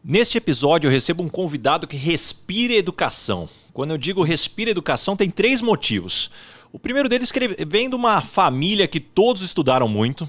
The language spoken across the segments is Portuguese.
Neste episódio eu recebo um convidado que respira educação. Quando eu digo respira educação, tem 3 motivos. O primeiro deles é que ele vem de uma família que todos estudaram muito.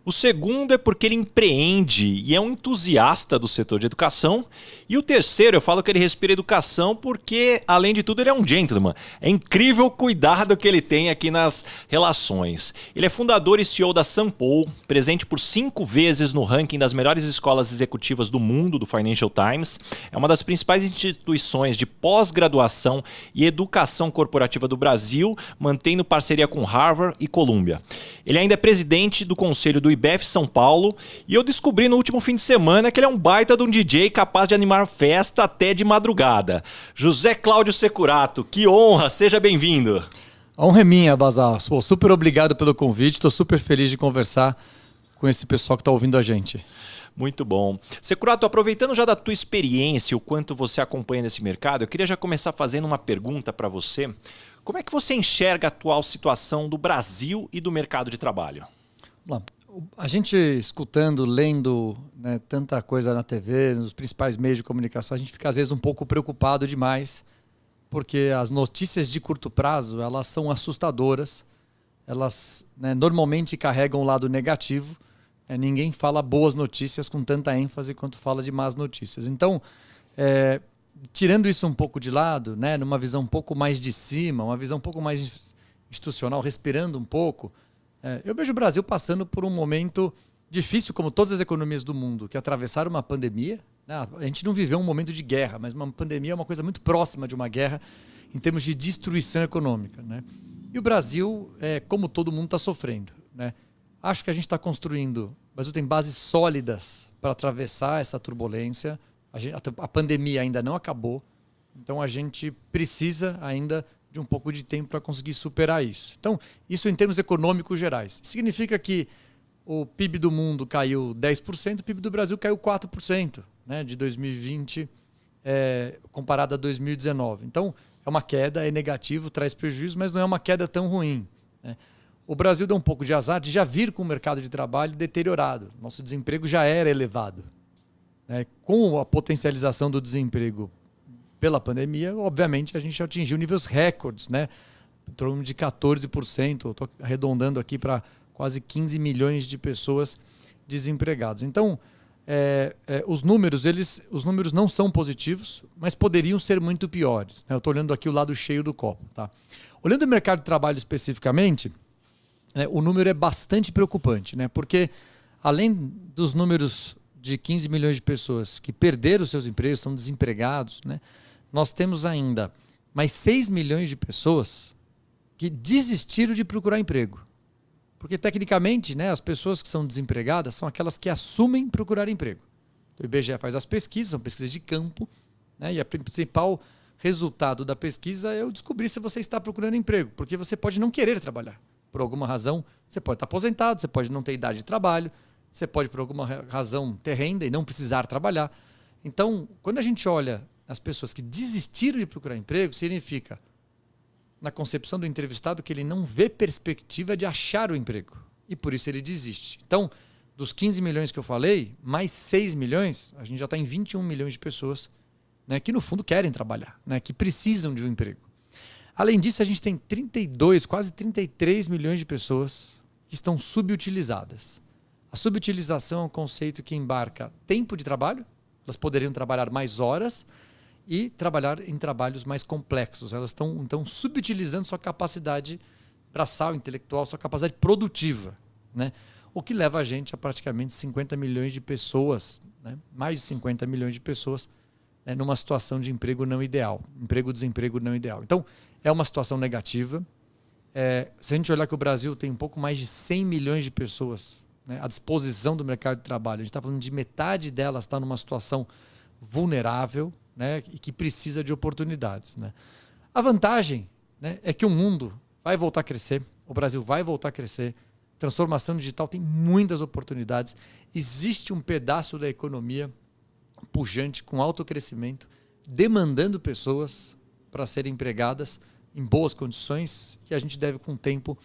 O segundo é porque ele empreende e é um entusiasta do setor de educação. E o terceiro, eu falo que ele respira educação porque, além de tudo, ele é um gentleman. É incrível o cuidado que ele tem aqui nas relações. Ele é fundador e CEO da Sampo, presente por 5 vezes no ranking das melhores escolas executivas do mundo, do Financial Times. É uma das principais instituições de pós-graduação e educação corporativa do Brasil, mantendo parceria com Harvard e Columbia. Ele ainda é presidente do conselho do IBEF São Paulo, e eu descobri no último fim de semana que ele é um baita de um DJ capaz de animar festa até de madrugada. José Cláudio Securato, que honra, seja bem-vindo. A honra é minha, Bazar. Super obrigado pelo convite, estou super feliz de conversar com esse pessoal que está ouvindo a gente. Muito bom. Securato, aproveitando já da tua experiência, o quanto você acompanha nesse mercado, eu queria já começar fazendo uma pergunta para você. Como é que você enxerga a atual situação do Brasil e do mercado de trabalho? Vamos lá. A gente escutando, lendo, né, tanta coisa na TV, nos principais meios de comunicação, a gente fica às vezes um pouco preocupado demais, porque as notícias de curto prazo, elas são assustadoras, elas, né, normalmente carregam o lado negativo, ninguém fala boas notícias com tanta ênfase quanto fala de más notícias. Então, tirando isso um pouco de lado, né, numa visão um pouco mais de cima, uma visão um pouco mais institucional, respirando um pouco, eu vejo o Brasil passando por um momento difícil, como todas as economias do mundo, que atravessaram uma pandemia. Né? A gente não viveu um momento de guerra, mas uma pandemia é uma coisa muito próxima de uma guerra em termos de destruição econômica. Né? E o Brasil, como todo mundo, está sofrendo. Né? Acho que a gente está construindo, o Brasil tem bases sólidas para atravessar essa turbulência. A pandemia ainda não acabou, então a gente precisa ainda de um pouco de tempo para conseguir superar isso. Então, isso em termos econômicos gerais. Significa que o PIB do mundo caiu 10%, o PIB do Brasil caiu 4%, né, de 2020 comparado a 2019. Então, é uma queda, é negativo, traz prejuízo, mas não é uma queda tão ruim. Né? O Brasil deu um pouco de azar de já vir com o mercado de trabalho deteriorado. Nosso desemprego já era elevado. Com a potencialização do desemprego pela pandemia, obviamente, a gente atingiu níveis recordes, né? Em torno de 14%, estou arredondando aqui para quase 15 milhões de pessoas desempregadas. Então, os números não são positivos, mas poderiam ser muito piores. Né? Eu estou olhando aqui o lado cheio do copo. Tá? Olhando o mercado de trabalho especificamente, o número é bastante preocupante, né? Porque além dos números de 15 milhões de pessoas que perderam seus empregos, estão desempregados, né? Nós temos ainda mais 6 milhões de pessoas que desistiram de procurar emprego. Porque, tecnicamente, né, as pessoas que são desempregadas são aquelas que assumem procurar emprego. O IBGE faz as pesquisas, são pesquisas de campo, né, e o principal resultado da pesquisa é eu descobrir se você está procurando emprego. Porque você pode não querer trabalhar. Por alguma razão, você pode estar aposentado, você pode não ter idade de trabalho, você pode, por alguma razão, ter renda e não precisar trabalhar. Então, quando a gente olha as pessoas que desistiram de procurar emprego, significa, na concepção do entrevistado, que ele não vê perspectiva de achar o emprego. E por isso ele desiste. Então, dos 15 milhões que eu falei, mais 6 milhões, a gente já está em 21 milhões de pessoas, né, que no fundo querem trabalhar, né, que precisam de um emprego. Além disso, a gente tem 32, quase 33 milhões de pessoas que estão subutilizadas. A subutilização é um conceito que embarca tempo de trabalho, elas poderiam trabalhar mais horas e trabalhar em trabalhos mais complexos. Elas estão, então, subutilizando sua capacidade braçal, intelectual, sua capacidade produtiva. Né? O que leva a gente a praticamente 50 milhões de pessoas, né? Mais de 50 milhões de pessoas, né? Numa situação de emprego não ideal, emprego-desemprego não ideal. Então, é uma situação negativa. Se a gente olhar que o Brasil tem um pouco mais de 100 milhões de pessoas, né, à disposição do mercado de trabalho, a gente está falando de metade delas está numa situação vulnerável, né, e que precisa de oportunidades. Né? A vantagem, né, é que o mundo vai voltar a crescer, o Brasil vai voltar a crescer, transformação digital tem muitas oportunidades, existe um pedaço da economia pujante, com alto crescimento, demandando pessoas para serem empregadas em boas condições, e a gente deve, com o tempo,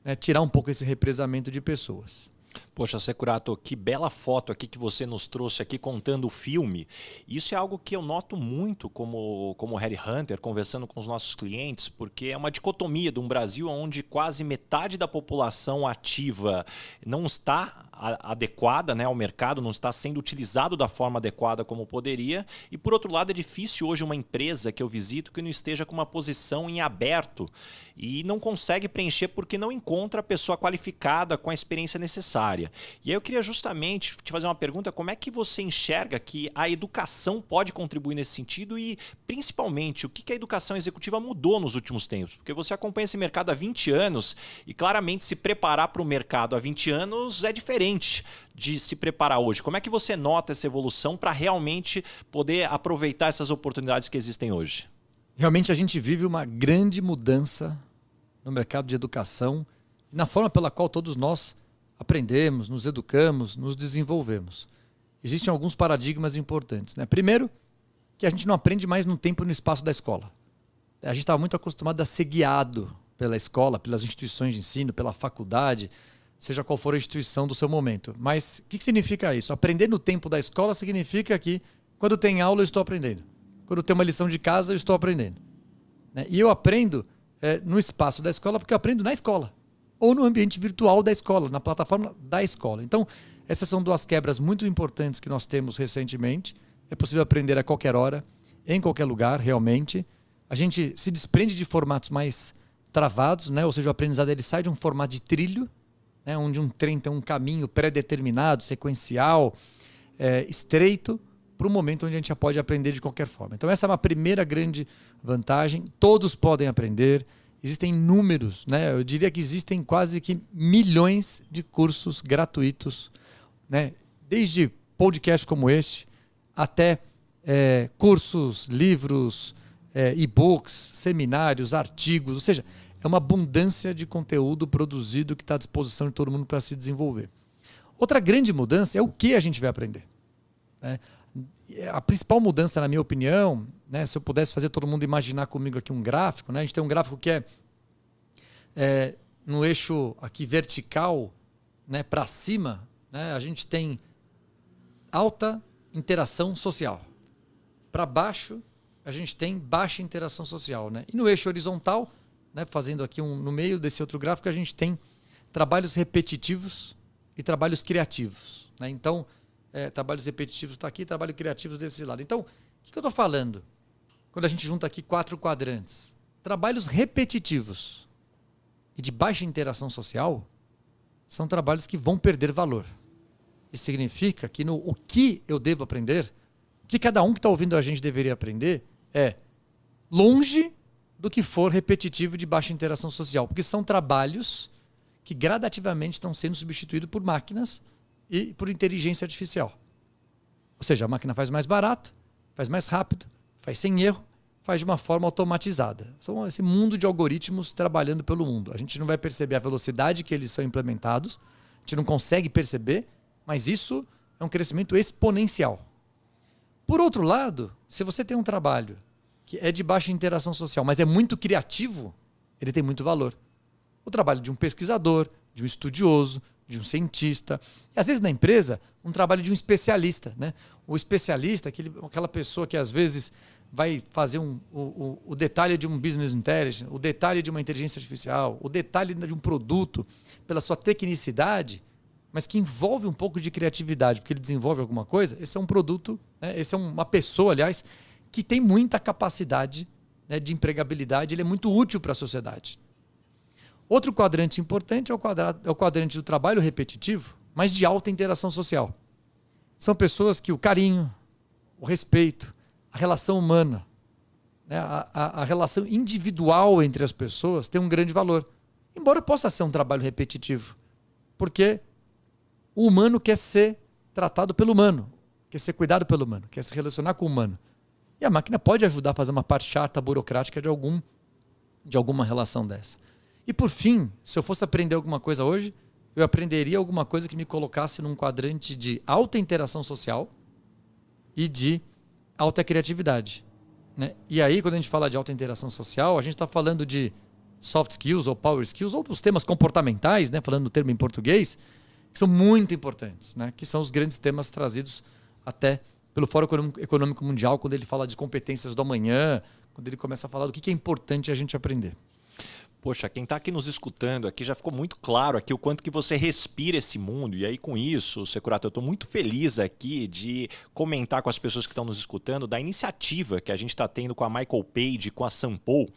né, tirar um pouco esse represamento de pessoas. Poxa, Securato, que bela foto aqui que você nos trouxe aqui contando o filme. Isso é algo que eu noto muito como headhunter, conversando com os nossos clientes, porque é uma dicotomia de um Brasil onde quase metade da população ativa não está adequada, né, ao mercado, não está sendo utilizado da forma adequada como poderia, e por outro lado é difícil hoje uma empresa que eu visito que não esteja com uma posição em aberto e não consegue preencher porque não encontra a pessoa qualificada com a experiência necessária. E aí eu queria justamente te fazer uma pergunta: como é que você enxerga que a educação pode contribuir nesse sentido e, principalmente, o que a educação executiva mudou nos últimos tempos? Porque você acompanha esse mercado há 20 anos e claramente se preparar para o mercado há 20 anos é diferente de se preparar hoje. Como é que você nota essa evolução para realmente poder aproveitar essas oportunidades que existem hoje? Realmente a gente vive uma grande mudança no mercado de educação e na forma pela qual todos nós aprendemos, nos educamos, nos desenvolvemos. Existem alguns paradigmas importantes, né? Primeiro, que a gente não aprende mais no tempo e no espaço da escola. A gente estava muito acostumado a ser guiado pela escola, pelas instituições de ensino, pela faculdade, seja qual for a instituição do seu momento. Mas o que significa isso? Aprender no tempo da escola significa que quando tem aula eu estou aprendendo. Quando tem uma lição de casa eu estou aprendendo. Né? E eu aprendo no espaço da escola porque eu aprendo na escola. Ou no ambiente virtual da escola, na plataforma da escola. Então, essas são duas quebras muito importantes que nós temos recentemente. É possível aprender a qualquer hora, em qualquer lugar, realmente. A gente se desprende de formatos mais travados, né? Ou seja, o aprendizado ele sai de um formato de trilho, né? Onde um trem tem um caminho pré-determinado, sequencial, estreito, para um momento onde a gente já pode aprender de qualquer forma. Então, essa é uma primeira grande vantagem. Todos podem aprender. Existem números, né? Eu diria que existem quase que milhões de cursos gratuitos, né? Desde podcasts como este, até cursos, livros, e-books, seminários, artigos, ou seja, é uma abundância de conteúdo produzido que está à disposição de todo mundo para se desenvolver. Outra grande mudança é o que a gente vai aprender, né? A principal mudança, na minha opinião, né, se eu pudesse fazer todo mundo imaginar comigo aqui um gráfico, né, a gente tem um gráfico que é no eixo aqui vertical, né, para cima, né, a gente tem alta interação social. Para baixo, a gente tem baixa interação social. Né? E no eixo horizontal, né, fazendo aqui no meio desse outro gráfico, a gente tem trabalhos repetitivos e trabalhos criativos. Né? Então, trabalhos repetitivos está aqui, trabalhos criativos desse lado. Então, o que eu estou falando? Quando a gente junta aqui 4 quadrantes. Trabalhos repetitivos e de baixa interação social são trabalhos que vão perder valor. Isso significa que o que eu devo aprender, o que cada um que está ouvindo a gente deveria aprender é longe do que for repetitivo e de baixa interação social, porque são trabalhos que gradativamente estão sendo substituídos por máquinas e por inteligência artificial. Ou seja, a máquina faz mais barato, faz mais rápido, faz sem erro, faz de uma forma automatizada. São esse mundo de algoritmos trabalhando pelo mundo. A gente não vai perceber a velocidade que eles são implementados, a gente não consegue perceber, mas isso é um crescimento exponencial. Por outro lado, se você tem um trabalho que é de baixa interação social, mas é muito criativo, ele tem muito valor. O trabalho de um pesquisador, de um estudioso, de um cientista, e às vezes na empresa, um trabalho de um especialista. Né? O especialista, aquela pessoa que às vezes vai fazer o detalhe de um business intelligence, o detalhe de uma inteligência artificial, o detalhe de um produto, pela sua tecnicidade, mas que envolve um pouco de criatividade, porque ele desenvolve alguma coisa. Esse é um produto, né? Esse é uma pessoa, aliás, que tem muita capacidade, né, de empregabilidade, ele é muito útil para a sociedade. Outro quadrante importante é o quadrante do trabalho repetitivo, mas de alta interação social. São pessoas que o carinho, o respeito, a relação humana, né, a relação individual entre as pessoas tem um grande valor. Embora possa ser um trabalho repetitivo, porque o humano quer ser tratado pelo humano, quer ser cuidado pelo humano, quer se relacionar com o humano. E a máquina pode ajudar a fazer uma parte chata, burocrática de alguma relação dessa. E por fim, se eu fosse aprender alguma coisa hoje, eu aprenderia alguma coisa que me colocasse num quadrante de alta interação social e de alta criatividade. Né? E aí, quando a gente fala de alta interação social, a gente está falando de soft skills ou power skills, ou dos temas comportamentais, né? Falando no termo em português, que são muito importantes, né? Que são os grandes temas trazidos até pelo Fórum Econômico Mundial, quando ele fala de competências do amanhã, quando ele começa a falar do que é importante a gente aprender. Poxa, quem está aqui nos escutando aqui já ficou muito claro aqui o quanto que você respira esse mundo. E aí com isso, Securato, eu estou muito feliz aqui de comentar com as pessoas que estão nos escutando da iniciativa que a gente está tendo com a Michael Page, com a Sampo,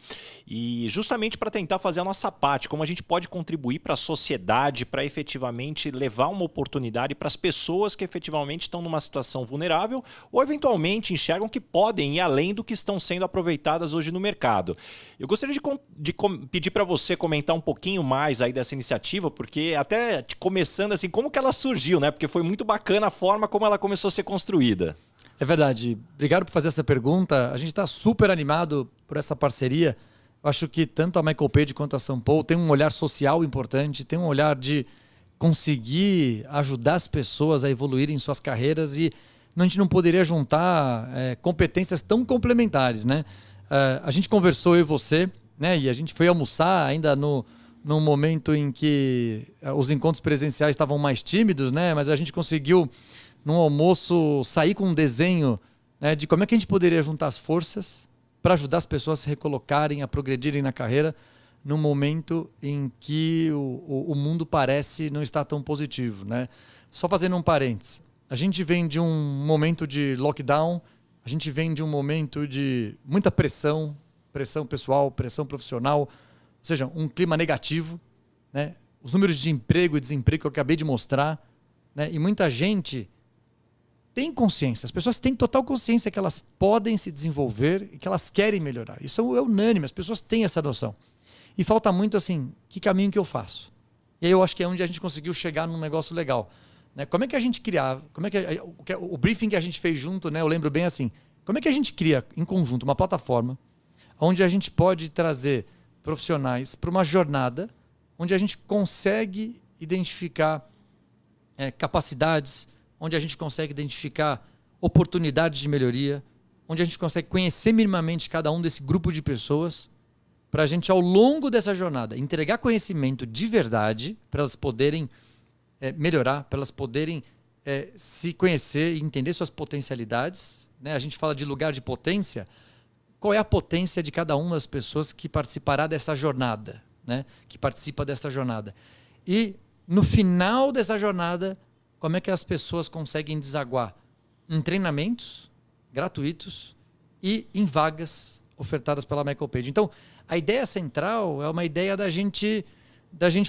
e justamente para tentar fazer a nossa parte, como a gente pode contribuir para a sociedade, para efetivamente levar uma oportunidade para as pessoas que efetivamente estão numa situação vulnerável ou eventualmente enxergam que podem ir além do que estão sendo aproveitadas hoje no mercado. Eu gostaria de pedir para você comentar um pouquinho mais aí dessa iniciativa, porque até começando assim, como que ela surgiu, né? Porque foi muito bacana a forma como ela começou a ser construída. É verdade. Obrigado por fazer essa pergunta. A gente está super animado por essa parceria. Eu acho que tanto a Michael Page quanto a Sampo tem um olhar social importante, tem um olhar de conseguir ajudar as pessoas a evoluírem em suas carreiras e a gente não poderia juntar competências tão complementares, né? A gente conversou, eu e você, né? E a gente foi almoçar ainda num momento em que os encontros presenciais estavam mais tímidos, né? Mas a gente conseguiu, num almoço, sair com um desenho, né, de como é que a gente poderia juntar as forças para ajudar as pessoas a se recolocarem, a progredirem na carreira, num momento em que o mundo parece não estar tão positivo, né? Só fazendo um parênteses. A gente vem de um momento de lockdown, a gente vem de um momento de muita pressão pessoal, pressão profissional, ou seja, um clima negativo, né? Os números de emprego e desemprego que eu acabei de mostrar, né? E muita gente tem consciência, as pessoas têm total consciência que elas podem se desenvolver e que elas querem melhorar. Isso é unânime, as pessoas têm essa noção. E falta muito assim, que caminho que eu faço? E aí eu acho que é onde a gente conseguiu chegar num negócio legal, né? Como é que a gente criava, o briefing que a gente fez junto, né? Eu lembro bem assim, como é que a gente cria em conjunto uma plataforma onde a gente pode trazer profissionais para uma jornada onde a gente consegue identificar capacidades, onde a gente consegue identificar oportunidades de melhoria, onde a gente consegue conhecer minimamente cada um desse grupo de pessoas, para a gente, ao longo dessa jornada, entregar conhecimento de verdade, para elas poderem melhorar, para elas poderem se conhecer e entender suas potencialidades, né? A gente fala de lugar de potência. Qual é a potência de cada uma das pessoas que participará dessa jornada, né? Que participa dessa jornada. E, no final dessa jornada, como é que as pessoas conseguem desaguar em treinamentos gratuitos e em vagas ofertadas pela Michael Page. Então, a ideia central é uma ideia da gente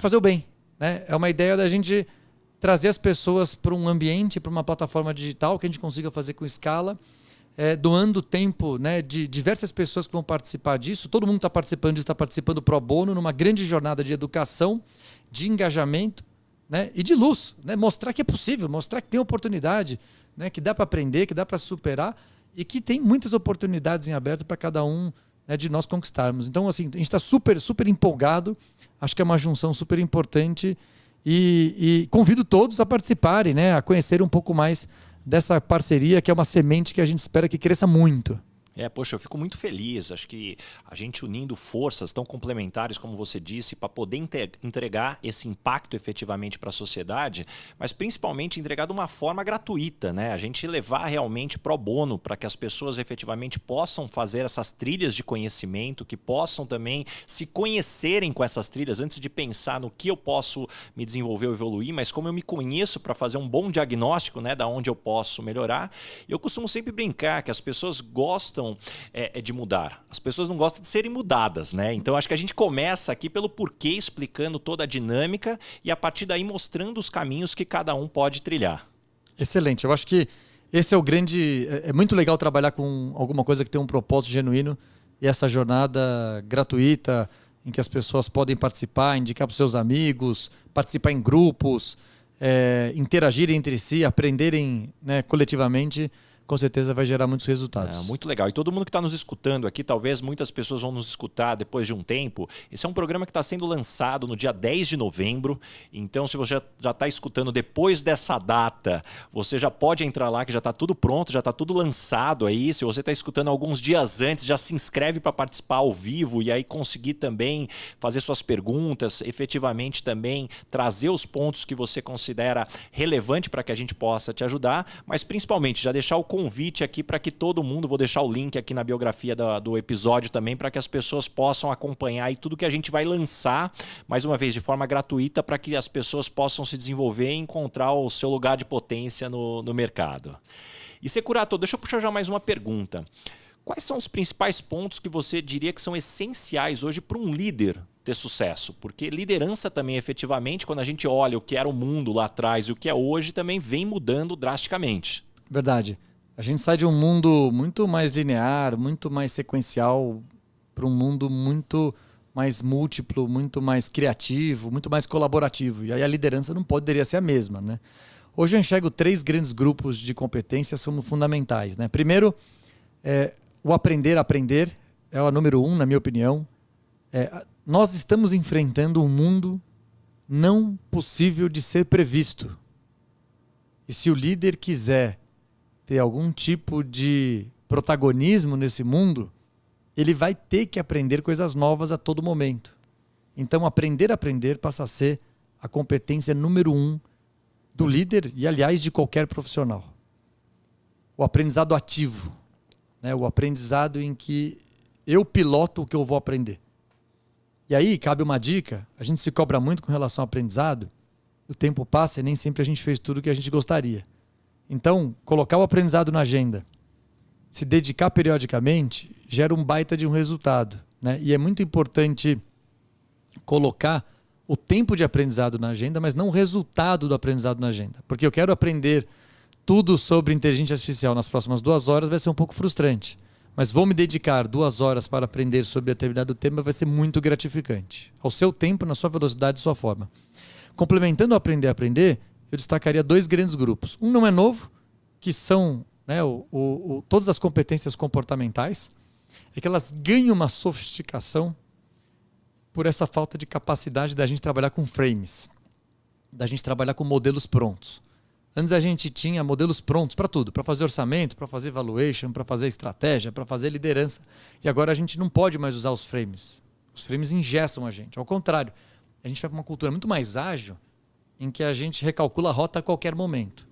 fazer o bem, né? É uma ideia da gente trazer as pessoas para um ambiente, para uma plataforma digital que a gente consiga fazer com escala, doando tempo, né, de diversas pessoas que vão participar disso. Todo mundo está participando disso, está participando pro bono, numa grande jornada de educação, de engajamento, né, e de luz. Né? Mostrar que é possível, mostrar que tem oportunidade, né, que dá para aprender, que dá para superar e que tem muitas oportunidades em aberto para cada um, né, de nós conquistarmos. Então, assim, a gente está super, super empolgado. Acho que é uma junção super importante e convido todos a participarem, né, a conhecer um pouco mais dessa parceria, que é uma semente que a gente espera que cresça muito. Poxa, eu fico muito feliz. Acho que a gente unindo forças tão complementares, como você disse, para poder entregar esse impacto efetivamente para a sociedade, mas principalmente entregar de uma forma gratuita, né? A gente levar realmente pro bono para que as pessoas efetivamente possam fazer essas trilhas de conhecimento, que possam também se conhecerem com essas trilhas antes de pensar no que eu posso me desenvolver ou evoluir, mas como eu me conheço para fazer um bom diagnóstico, né, da onde eu posso melhorar. Eu costumo sempre brincar que as pessoas gostam de mudar. As pessoas não gostam de serem mudadas, né? Então acho que a gente começa aqui pelo porquê, explicando toda a dinâmica e a partir daí mostrando os caminhos que cada um pode trilhar. Excelente. Eu acho que esse é o grande... É muito legal trabalhar com alguma coisa que tem um propósito genuíno e essa jornada gratuita em que as pessoas podem participar, indicar para os seus amigos, participar em grupos, interagirem entre si, aprenderem, né, coletivamente. com certeza vai gerar muitos resultados. Muito legal. E todo mundo que está nos escutando aqui, talvez muitas pessoas vão nos escutar depois de um tempo. Esse é um programa que está sendo lançado no dia 10 de novembro. Então, se você já está escutando depois dessa data, você já pode entrar lá, que já está tudo pronto, já está tudo lançado aí. Se você está escutando alguns dias antes, já se inscreve para participar ao vivo e aí conseguir também fazer suas perguntas, efetivamente também trazer os pontos que você considera relevante para que a gente possa te ajudar, mas principalmente já deixar o convite aqui para que todo mundo, vou deixar o link aqui na biografia do episódio também, para que as pessoas possam acompanhar aí tudo que a gente vai lançar, mais uma vez, de forma gratuita, para que as pessoas possam se desenvolver e encontrar o seu lugar de potência no mercado. E Securato, deixa eu puxar já mais uma pergunta. Quais são os principais pontos que você diria que são essenciais hoje para um líder ter sucesso? Porque liderança também, efetivamente, quando a gente olha o que era o mundo lá atrás e o que é hoje, também vem mudando drasticamente. Verdade. A gente sai de um mundo muito mais linear, muito mais sequencial, para um mundo muito mais múltiplo, muito mais criativo, muito mais colaborativo. E aí a liderança não poderia ser a mesma, né? Hoje eu enxergo 3 grandes grupos de competências como fundamentais, né? Primeiro, o aprender a aprender é o número 1, na minha opinião. Nós estamos enfrentando um mundo não possível de ser previsto. E se o líder quiser ter algum tipo de protagonismo nesse mundo, ele vai ter que aprender coisas novas a todo momento. Então, aprender a aprender passa a ser a competência número 1 do líder e, aliás, de qualquer profissional. O aprendizado ativo, né? O aprendizado em que eu piloto o que eu vou aprender. E aí, cabe uma dica, a gente se cobra muito com relação ao aprendizado, o tempo passa e nem sempre a gente fez tudo o que a gente gostaria. Então, colocar o aprendizado na agenda, se dedicar periodicamente, gera um baita de um resultado, né? E é muito importante colocar o tempo de aprendizado na agenda, mas não o resultado do aprendizado na agenda. Porque eu quero aprender tudo sobre inteligência artificial nas próximas 2 horas, vai ser um pouco frustrante. Mas vou me dedicar 2 horas para aprender sobre determinado tema, vai ser muito gratificante. Ao seu tempo, na sua velocidade e sua forma. Complementando o aprender a aprender, eu destacaria 2 grandes grupos. Um não é novo, que são, né, todas as competências comportamentais, é que elas ganham uma sofisticação por essa falta de capacidade da gente trabalhar com frames, da gente trabalhar com modelos prontos. Antes a gente tinha modelos prontos para tudo, para fazer orçamento, para fazer valuation, para fazer estratégia, para fazer liderança. E agora a gente não pode mais usar os frames. Os frames engessam a gente. Ao contrário, a gente vai para uma cultura muito mais ágil, em que a gente recalcula a rota a qualquer momento.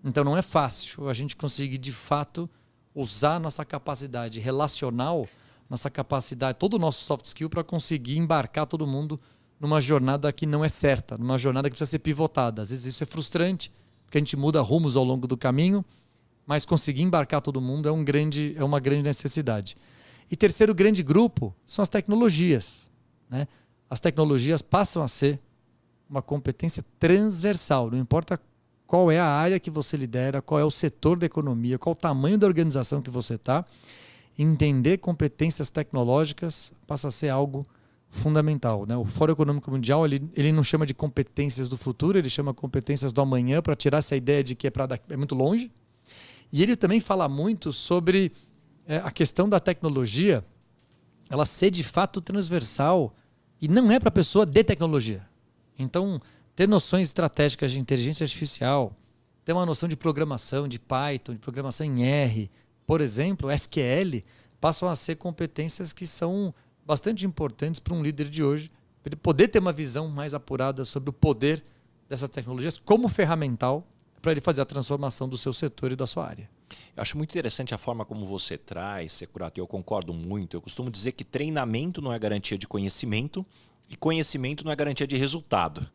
Então não é fácil a gente conseguir, de fato, usar a nossa capacidade relacional, nossa capacidade, todo o nosso soft skill para conseguir embarcar todo mundo numa jornada que não é certa, numa jornada que precisa ser pivotada. Às vezes isso é frustrante, porque a gente muda rumos ao longo do caminho, mas conseguir embarcar todo mundo é uma grande necessidade. E terceiro grande grupo são as tecnologias, né? As tecnologias passam a ser uma competência transversal, não importa qual é a área que você lidera, qual é o setor da economia, qual o tamanho da organização que você está, entender competências tecnológicas passa a ser algo fundamental, né? O Fórum Econômico Mundial ele não chama de competências do futuro, ele chama competências do amanhã, para tirar essa ideia de que é muito longe. E ele também fala muito sobre a questão da tecnologia, ela ser de fato transversal e não é para a pessoa de tecnologia. Então, ter noções estratégicas de inteligência artificial, ter uma noção de programação, de Python, de programação em R, por exemplo, SQL, passam a ser competências que são bastante importantes para um líder de hoje, para ele poder ter uma visão mais apurada sobre o poder dessas tecnologias como ferramental para ele fazer a transformação do seu setor e da sua área. Eu acho muito interessante a forma como você traz, Securato, e eu concordo muito. Eu costumo dizer que treinamento não é garantia de conhecimento e conhecimento não é garantia de resultado.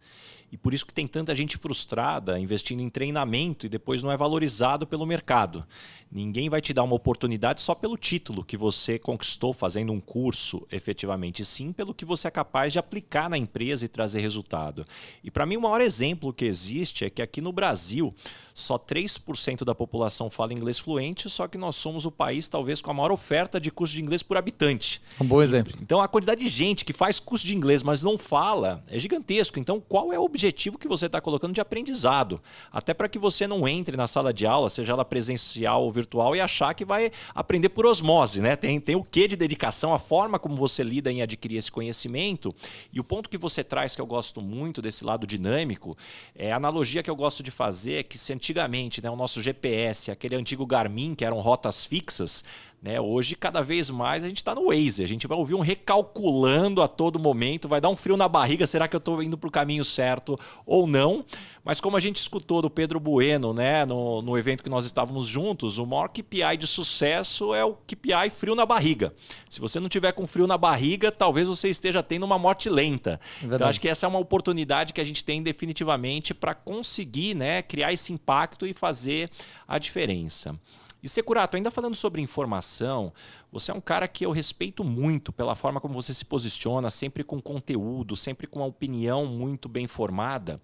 E por isso que tem tanta gente frustrada investindo em treinamento e depois não é valorizado pelo mercado. Ninguém vai te dar uma oportunidade só pelo título que você conquistou fazendo um curso efetivamente, sim pelo que você é capaz de aplicar na empresa e trazer resultado. E para mim o maior exemplo que existe é que aqui no Brasil só 3% da população fala inglês fluente, só que nós somos o país talvez com a maior oferta de curso de inglês por habitante. Um bom exemplo. Então a quantidade de gente que faz curso de inglês, mas não fala, é gigantesco. Então qual é o objetivo objetivo que você está colocando de aprendizado. Até para que você não entre na sala de aula, seja ela presencial ou virtual, e achar que vai aprender por osmose, né? Tem o quê de dedicação, a forma como você lida em adquirir esse conhecimento. E o ponto que você traz, que eu gosto muito desse lado dinâmico, a analogia que eu gosto de fazer é que se antigamente, né, o nosso GPS, aquele antigo Garmin, que eram rotas fixas, né, hoje, cada vez mais, a gente está no Waze. A gente vai ouvir um recalculando a todo momento, vai dar um frio na barriga, será que eu estou indo para o caminho certo ou não? Mas como a gente escutou do Pedro Bueno, né, no evento que nós estávamos juntos, o maior KPI de sucesso é o KPI frio na barriga. Se você não tiver com frio na barriga, talvez você esteja tendo uma morte lenta. Então, acho que essa é uma oportunidade que a gente tem definitivamente para conseguir, né, criar esse impacto e fazer a diferença. E Securato, ainda falando sobre informação, você é um cara que eu respeito muito pela forma como você se posiciona, sempre com conteúdo, sempre com uma opinião muito bem formada.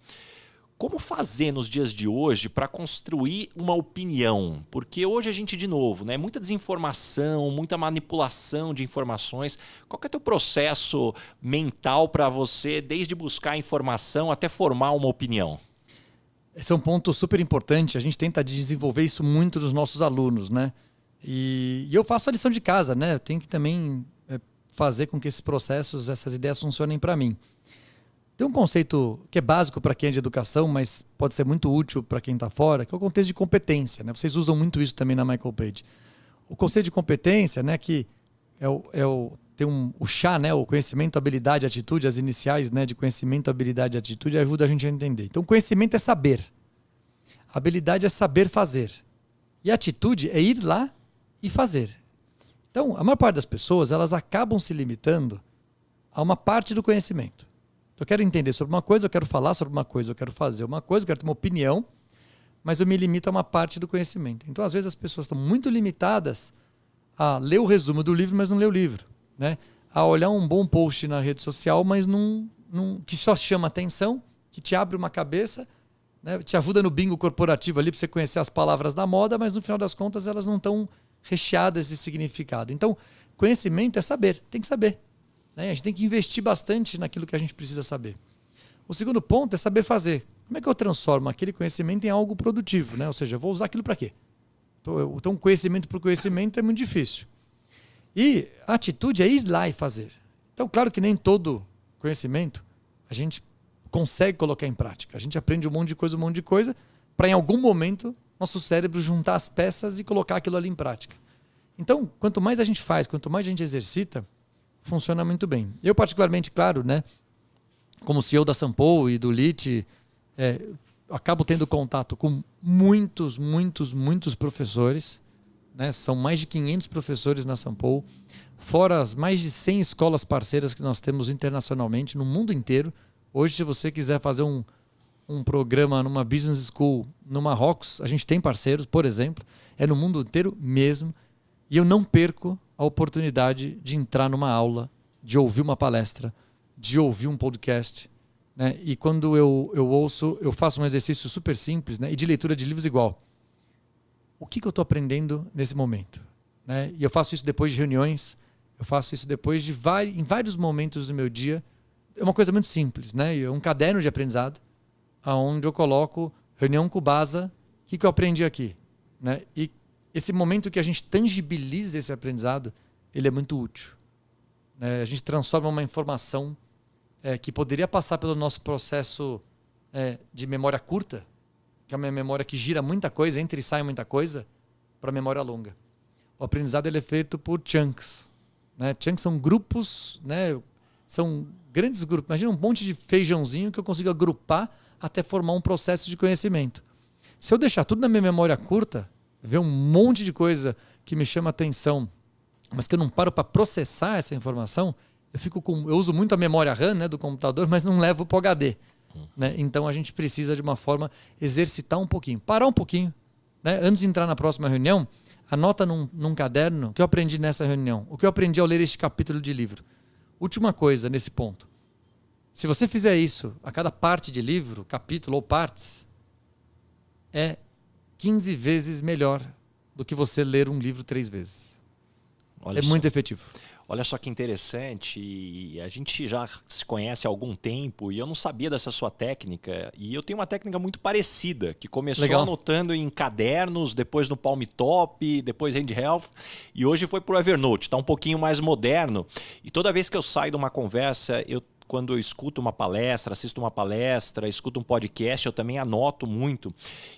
Como fazer nos dias de hoje para construir uma opinião? Porque hoje a gente, de novo, né, muita desinformação, muita manipulação de informações. Qual que é o teu processo mental para você, desde buscar informação até formar uma opinião? Esse é um ponto super importante. A gente tenta desenvolver isso muito dos nossos alunos, né? E eu faço a lição de casa, né? Eu tenho que também fazer com que esses processos, essas ideias funcionem para mim. Tem um conceito que é básico para quem é de educação, mas pode ser muito útil para quem está fora, que é o contexto de competência, né? Vocês usam muito isso também na Michael Page. O conceito de competência, né? Que o chá, né? O conhecimento, habilidade, atitude, as iniciais, né? De conhecimento, habilidade e atitude ajuda a gente a entender. Então, conhecimento é saber. Habilidade é saber fazer. E atitude é ir lá e fazer. Então, a maior parte das pessoas, elas acabam se limitando a uma parte do conhecimento. Então, eu quero entender sobre uma coisa, eu quero falar sobre uma coisa, eu quero fazer uma coisa, eu quero ter uma opinião, mas eu me limito a uma parte do conhecimento. Então, às vezes, as pessoas estão muito limitadas a ler o resumo do livro, mas não ler o livro, né? A olhar um bom post na rede social, mas que só chama atenção, que te abre uma cabeça, né? Te ajuda no bingo corporativo ali para você conhecer as palavras da moda, mas no final das contas elas não estão recheadas de significado. Então, conhecimento é saber, tem que saber, né? A gente tem que investir bastante naquilo que a gente precisa saber. O segundo ponto é saber fazer. Como é que eu transformo aquele conhecimento em algo produtivo, né? Ou seja, eu vou usar aquilo para quê? Então, conhecimento por conhecimento é muito difícil. E a atitude é ir lá e fazer. Então, claro que nem todo conhecimento a gente consegue colocar em prática. A gente aprende um monte de coisa, para em algum momento nosso cérebro juntar as peças e colocar aquilo ali em prática. Então, quanto mais a gente faz, quanto mais a gente exercita, funciona muito bem. Eu, particularmente, claro, né, como CEO da Sampo e do LIT, acabo tendo contato com muitos professores, né? São mais de 500 professores na Sampo, fora as mais de 100 escolas parceiras que nós temos internacionalmente, no mundo inteiro. Hoje, se você quiser fazer um programa numa business school no Marrocos, a gente tem parceiros, por exemplo, é no mundo inteiro mesmo, e eu não perco a oportunidade de entrar numa aula, de ouvir uma palestra, de ouvir um podcast, né? E quando eu ouço, eu faço um exercício super simples, né? E de leitura de livros igual. O que eu estou aprendendo nesse momento, né? E eu faço isso depois de reuniões, eu faço isso depois de em vários momentos do meu dia. É uma coisa muito simples, né? É um caderno de aprendizado, onde eu coloco reunião com o Baza, o que eu aprendi aqui, né? E esse momento que a gente tangibiliza esse aprendizado, ele é muito útil, né? A gente transforma uma informação que poderia passar pelo nosso processo de memória curta, que é uma memória que gira muita coisa, entra e sai muita coisa, para memória longa. O aprendizado ele é feito por chunks, né? Chunks são grupos, né? São grandes grupos. Imagina um monte de feijãozinho que eu consigo agrupar até formar um processo de conhecimento. Se eu deixar tudo na minha memória curta, ver um monte de coisa que me chama atenção, mas que eu não paro para processar essa informação, eu uso muito a memória RAM, né, do computador, mas não levo para o HD. Né? Então a gente precisa de uma forma exercitar um pouquinho, parar um pouquinho, né? Antes de entrar na próxima reunião, anota num caderno o que eu aprendi nessa reunião, o que eu aprendi ao ler este capítulo de livro. Última coisa nesse ponto: se você fizer isso a cada parte de livro, capítulo ou partes, é 15 vezes melhor do que você ler um livro 3 vezes. Olha, é muito efetivo. Olha só que interessante, e a gente já se conhece há algum tempo e eu não sabia dessa sua técnica. E eu tenho uma técnica muito parecida, que começou Legal. anotando em cadernos, depois no Palm Top, depois Hand Health e hoje foi pro Evernote. Está um pouquinho mais moderno. E toda vez que eu saio de uma conversa, quando eu escuto uma palestra, assisto uma palestra, escuto um podcast, eu também anoto muito.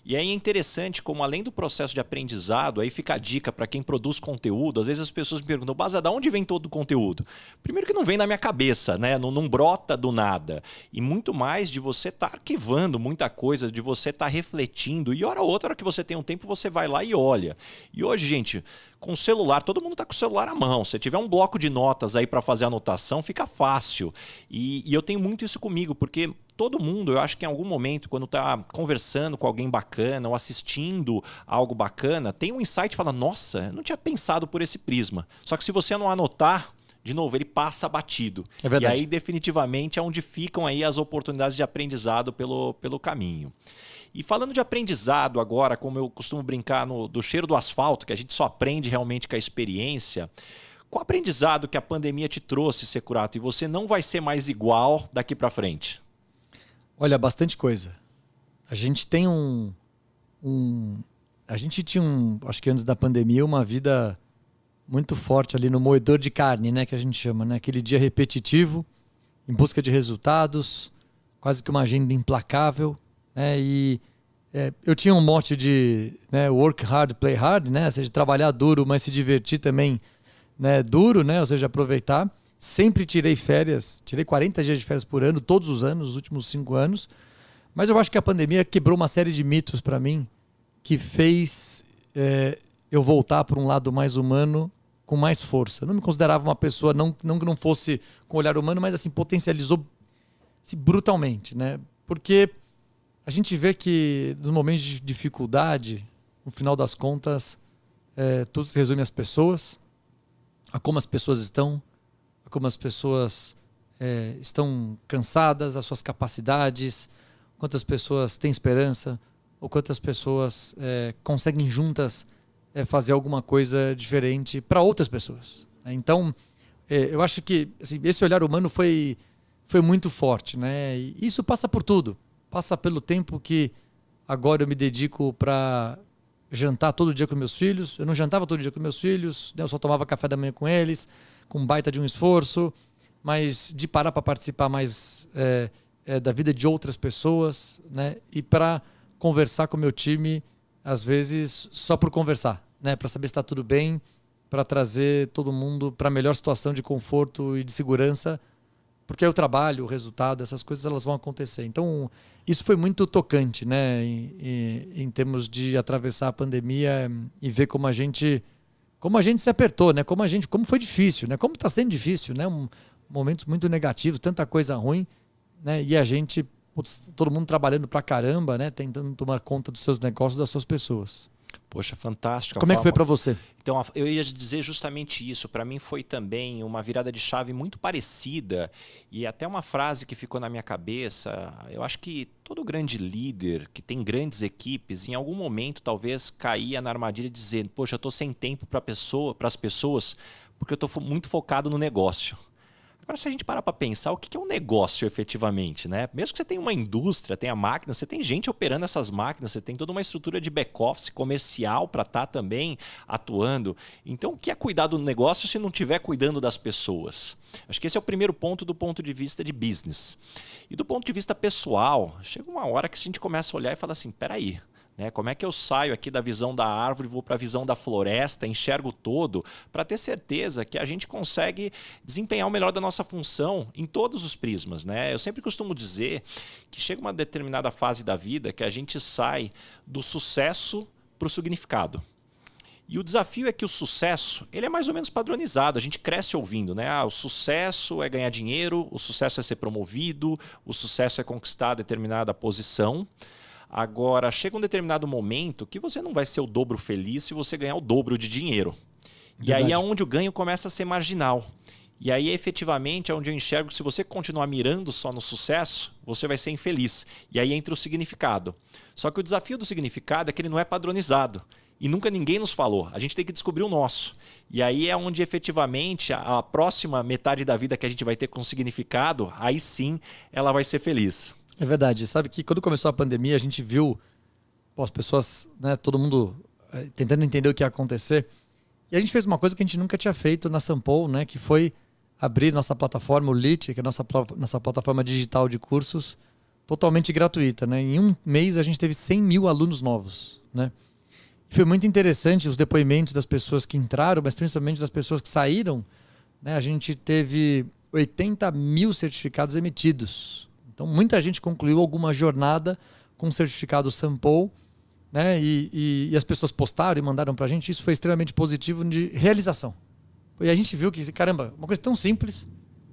E aí é interessante como, além do processo de aprendizado, aí fica a dica para quem produz conteúdo. Às vezes as pessoas me perguntam, Baza, de onde vem todo o conteúdo? Primeiro que não vem na minha cabeça, né? Não brota do nada. E muito mais de você estar arquivando muita coisa, de você estar refletindo. E hora ou outra, hora que você tem um tempo, você vai lá e olha. E hoje, gente, com o celular, todo mundo está com o celular à mão. Se tiver um bloco de notas aí para fazer anotação, fica fácil. E eu tenho muito isso comigo, porque todo mundo, eu acho que em algum momento, quando está conversando com alguém bacana ou assistindo algo bacana, tem um insight e fala, nossa, eu não tinha pensado por esse prisma. Só que se você não anotar, de novo, ele passa batido. É verdade. E aí, definitivamente, é onde ficam aí as oportunidades de aprendizado pelo caminho. E falando de aprendizado agora, como eu costumo brincar do cheiro do asfalto, que a gente só aprende realmente com a experiência, qual aprendizado que a pandemia te trouxe, Securato, e você não vai ser mais igual daqui para frente? Olha, bastante coisa. A gente tem a gente tinha acho que antes da pandemia, uma vida muito forte ali no moedor de carne, né, que a gente chama, né? Aquele dia repetitivo, em busca de resultados, quase que uma agenda implacável, né? Eu tinha um mote de, né, work hard, play hard, né? Ou seja, trabalhar duro, mas se divertir também, né, duro, né? Ou seja, aproveitar. Sempre tirei férias, tirei 40 dias de férias por ano, todos os anos, os últimos 5 anos. Mas eu acho que a pandemia quebrou uma série de mitos para mim, que fez eu voltar para um lado mais humano com mais força. Eu não me considerava uma pessoa, não que não fosse com olhar humano, mas assim, potencializou brutalmente, né? Porque a gente vê que nos momentos de dificuldade, no final das contas, tudo se resume às pessoas, a como as pessoas estão, a como as pessoas estão cansadas, as suas capacidades, quantas pessoas têm esperança, ou quantas pessoas conseguem juntas fazer alguma coisa diferente para outras pessoas. Então, eu acho que assim, esse olhar humano foi muito forte, né? E isso passa por tudo. Passa pelo tempo que agora eu me dedico para jantar todo dia com meus filhos. Eu não jantava todo dia com meus filhos, né? Eu só tomava café da manhã com eles, com um baita de um esforço, mas de parar para participar mais da vida de outras pessoas, né? E para conversar com o meu time, às vezes só por conversar, né? Para saber se está tudo bem, para trazer todo mundo para a melhor situação de conforto e de segurança, porque o trabalho, o resultado, essas coisas elas vão acontecer. Então, isso foi muito tocante, né? Em termos de atravessar a pandemia e ver como a gente se apertou, né? Como foi difícil, né? Como está sendo difícil, né? Momentos muito negativos, tanta coisa ruim, né? E a gente, todo mundo trabalhando pra caramba, né? Tentando tomar conta dos seus negócios, das suas pessoas. Poxa, fantástico. Como é que foi para você? Então, eu ia dizer justamente isso. Para mim foi também uma virada de chave muito parecida e até uma frase que ficou na minha cabeça. Eu acho que todo grande líder que tem grandes equipes, em algum momento talvez caía na armadilha de dizer, poxa, eu estou sem tempo para as pessoas porque eu estou muito focado no negócio. Agora, se a gente parar para pensar, o que é um negócio efetivamente, né? Mesmo que você tenha uma indústria, tenha máquina, você tem gente operando essas máquinas, você tem toda uma estrutura de back-office comercial para estar também atuando. Então, o que é cuidar do negócio se não estiver cuidando das pessoas? Acho que esse é o primeiro ponto do ponto de vista de business. E do ponto de vista pessoal, chega uma hora que a gente começa a olhar e fala assim, peraí, como é que eu saio aqui da visão da árvore, vou para a visão da floresta, enxergo todo, para ter certeza que a gente consegue desempenhar o melhor da nossa função em todos os prismas, né? Eu sempre costumo dizer que chega uma determinada fase da vida que a gente sai do sucesso para o significado. E o desafio é que o sucesso ele é mais ou menos padronizado, a gente cresce ouvindo, né? O sucesso é ganhar dinheiro, o sucesso é ser promovido, o sucesso é conquistar determinada posição. Agora, chega um determinado momento que você não vai ser o dobro feliz se você ganhar o dobro de dinheiro. Verdade. E aí é onde o ganho começa a ser marginal. E aí, efetivamente, é onde eu enxergo que se você continuar mirando só no sucesso, você vai ser infeliz. E aí entra o significado. Só que o desafio do significado é que ele não é padronizado. e nunca ninguém nos falou. A gente tem que descobrir o nosso. E aí é onde efetivamente a próxima metade da vida que a gente vai ter com significado, aí sim ela vai ser feliz. É verdade. Sabe que quando começou a pandemia, a gente viu as pessoas, né, todo mundo tentando entender o que ia acontecer. E a gente fez uma coisa que a gente nunca tinha feito na Sampol, né, que foi abrir nossa plataforma, o LIT, que é nossa plataforma digital de cursos, totalmente gratuita. Né? Em um mês a gente teve 100 mil alunos novos. Né? Foi muito interessante os depoimentos das pessoas que entraram, mas principalmente das pessoas que saíram. Né? A gente teve 80 mil certificados emitidos. Então, muita gente concluiu alguma jornada com o certificado Sampol, né? E as pessoas postaram e mandaram para a gente. Isso foi extremamente positivo de realização. E a gente viu que, caramba, uma coisa tão simples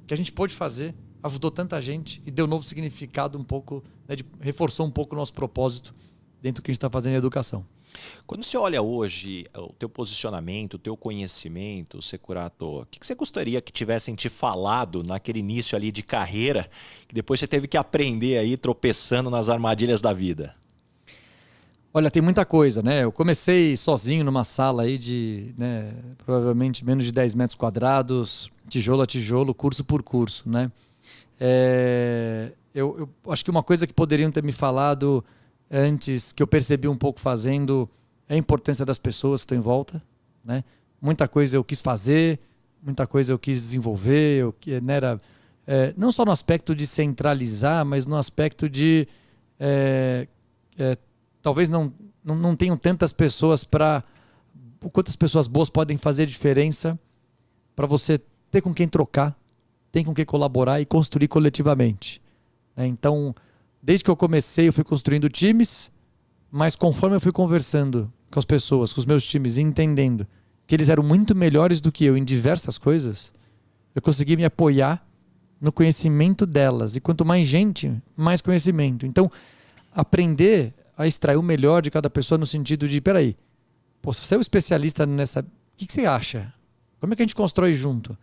que a gente pôde fazer, ajudou tanta gente e deu novo significado um pouco, né? Reforçou um pouco o nosso propósito dentro do que a gente está fazendo em educação. Quando você olha hoje o teu posicionamento, o teu conhecimento, Securato, o que você gostaria que tivessem te falado naquele início ali de carreira, que depois você teve que aprender aí tropeçando nas armadilhas da vida? Olha, tem muita coisa, né? Eu comecei sozinho numa sala aí de, né, provavelmente menos de 10 metros quadrados, tijolo a tijolo, curso por curso, né? Eu acho que uma coisa que poderiam ter me falado antes, que eu percebi um pouco fazendo, é a importância das pessoas que estão em volta, né? Muita coisa eu quis fazer, muita coisa eu quis desenvolver, né, não só no aspecto de centralizar, mas no aspecto de talvez não tenham tantas pessoas para... Quantas pessoas boas podem fazer diferença para você ter com quem trocar, ter com quem colaborar e construir coletivamente. Né? Então, desde que eu comecei, eu fui construindo times, mas conforme eu fui conversando com as pessoas, com os meus times, e entendendo que eles eram muito melhores do que eu em diversas coisas, eu consegui me apoiar no conhecimento delas. E quanto mais gente, mais conhecimento. Então, aprender a extrair o melhor de cada pessoa no sentido de, peraí, se você é um especialista nessa... O que você acha? Como é que a gente constrói junto?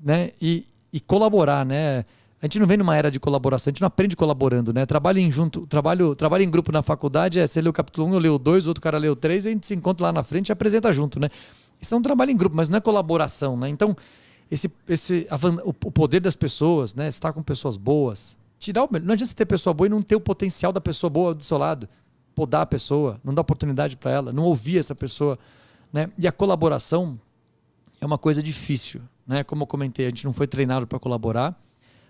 Né? E colaborar, né? A gente não vem numa era de colaboração, a gente não aprende colaborando, né? Trabalho em grupo na faculdade, você lê o capítulo 1, eu leio o 2, o outro cara lê o 3, a gente se encontra lá na frente e apresenta junto, né? Isso é um trabalho em grupo, mas não é colaboração, né? Então, o poder das pessoas, né? Estar com pessoas boas, não adianta você ter pessoa boa e não ter o potencial da pessoa boa do seu lado. Podar a pessoa, não dar oportunidade para ela, não ouvir essa pessoa, né? E a colaboração é uma coisa difícil, né? Como eu comentei, a gente não foi treinado para colaborar.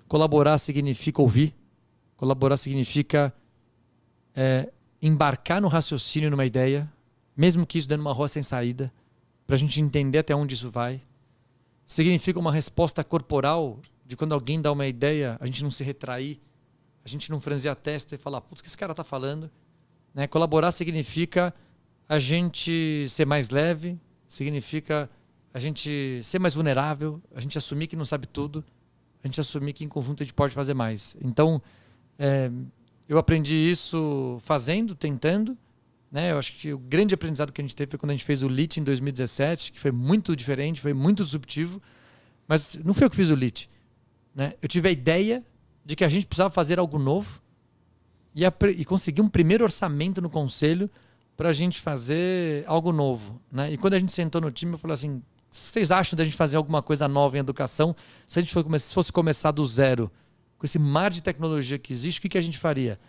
Colaborar significa ouvir. Colaborar significa embarcar no raciocínio numa ideia, mesmo que isso dê numa rua sem saída, para a gente entender até onde isso vai. Significa uma resposta corporal de quando alguém dá uma ideia, a gente não se retrair, a gente não franzir a testa e falar, putz, o que esse cara está falando? Né? Colaborar significa a gente ser mais leve, significa a gente ser mais vulnerável, a gente assumir que não sabe tudo, a gente assumir que em conjunto a gente pode fazer mais. Então, eu aprendi isso fazendo, tentando. Né? Eu acho que o grande aprendizado que a gente teve foi quando a gente fez o LIT em 2017, que foi muito diferente, foi muito disruptivo. Mas não foi eu que fiz o LIT. Né? Eu tive a ideia de que a gente precisava fazer algo novo e conseguir um primeiro orçamento no conselho para a gente fazer algo novo. Né? E quando a gente sentou no time, eu falei assim, vocês acham da gente fazer alguma coisa nova em educação? Se a gente fosse começar do zero, com esse mar de tecnologia que existe, o que a gente faria?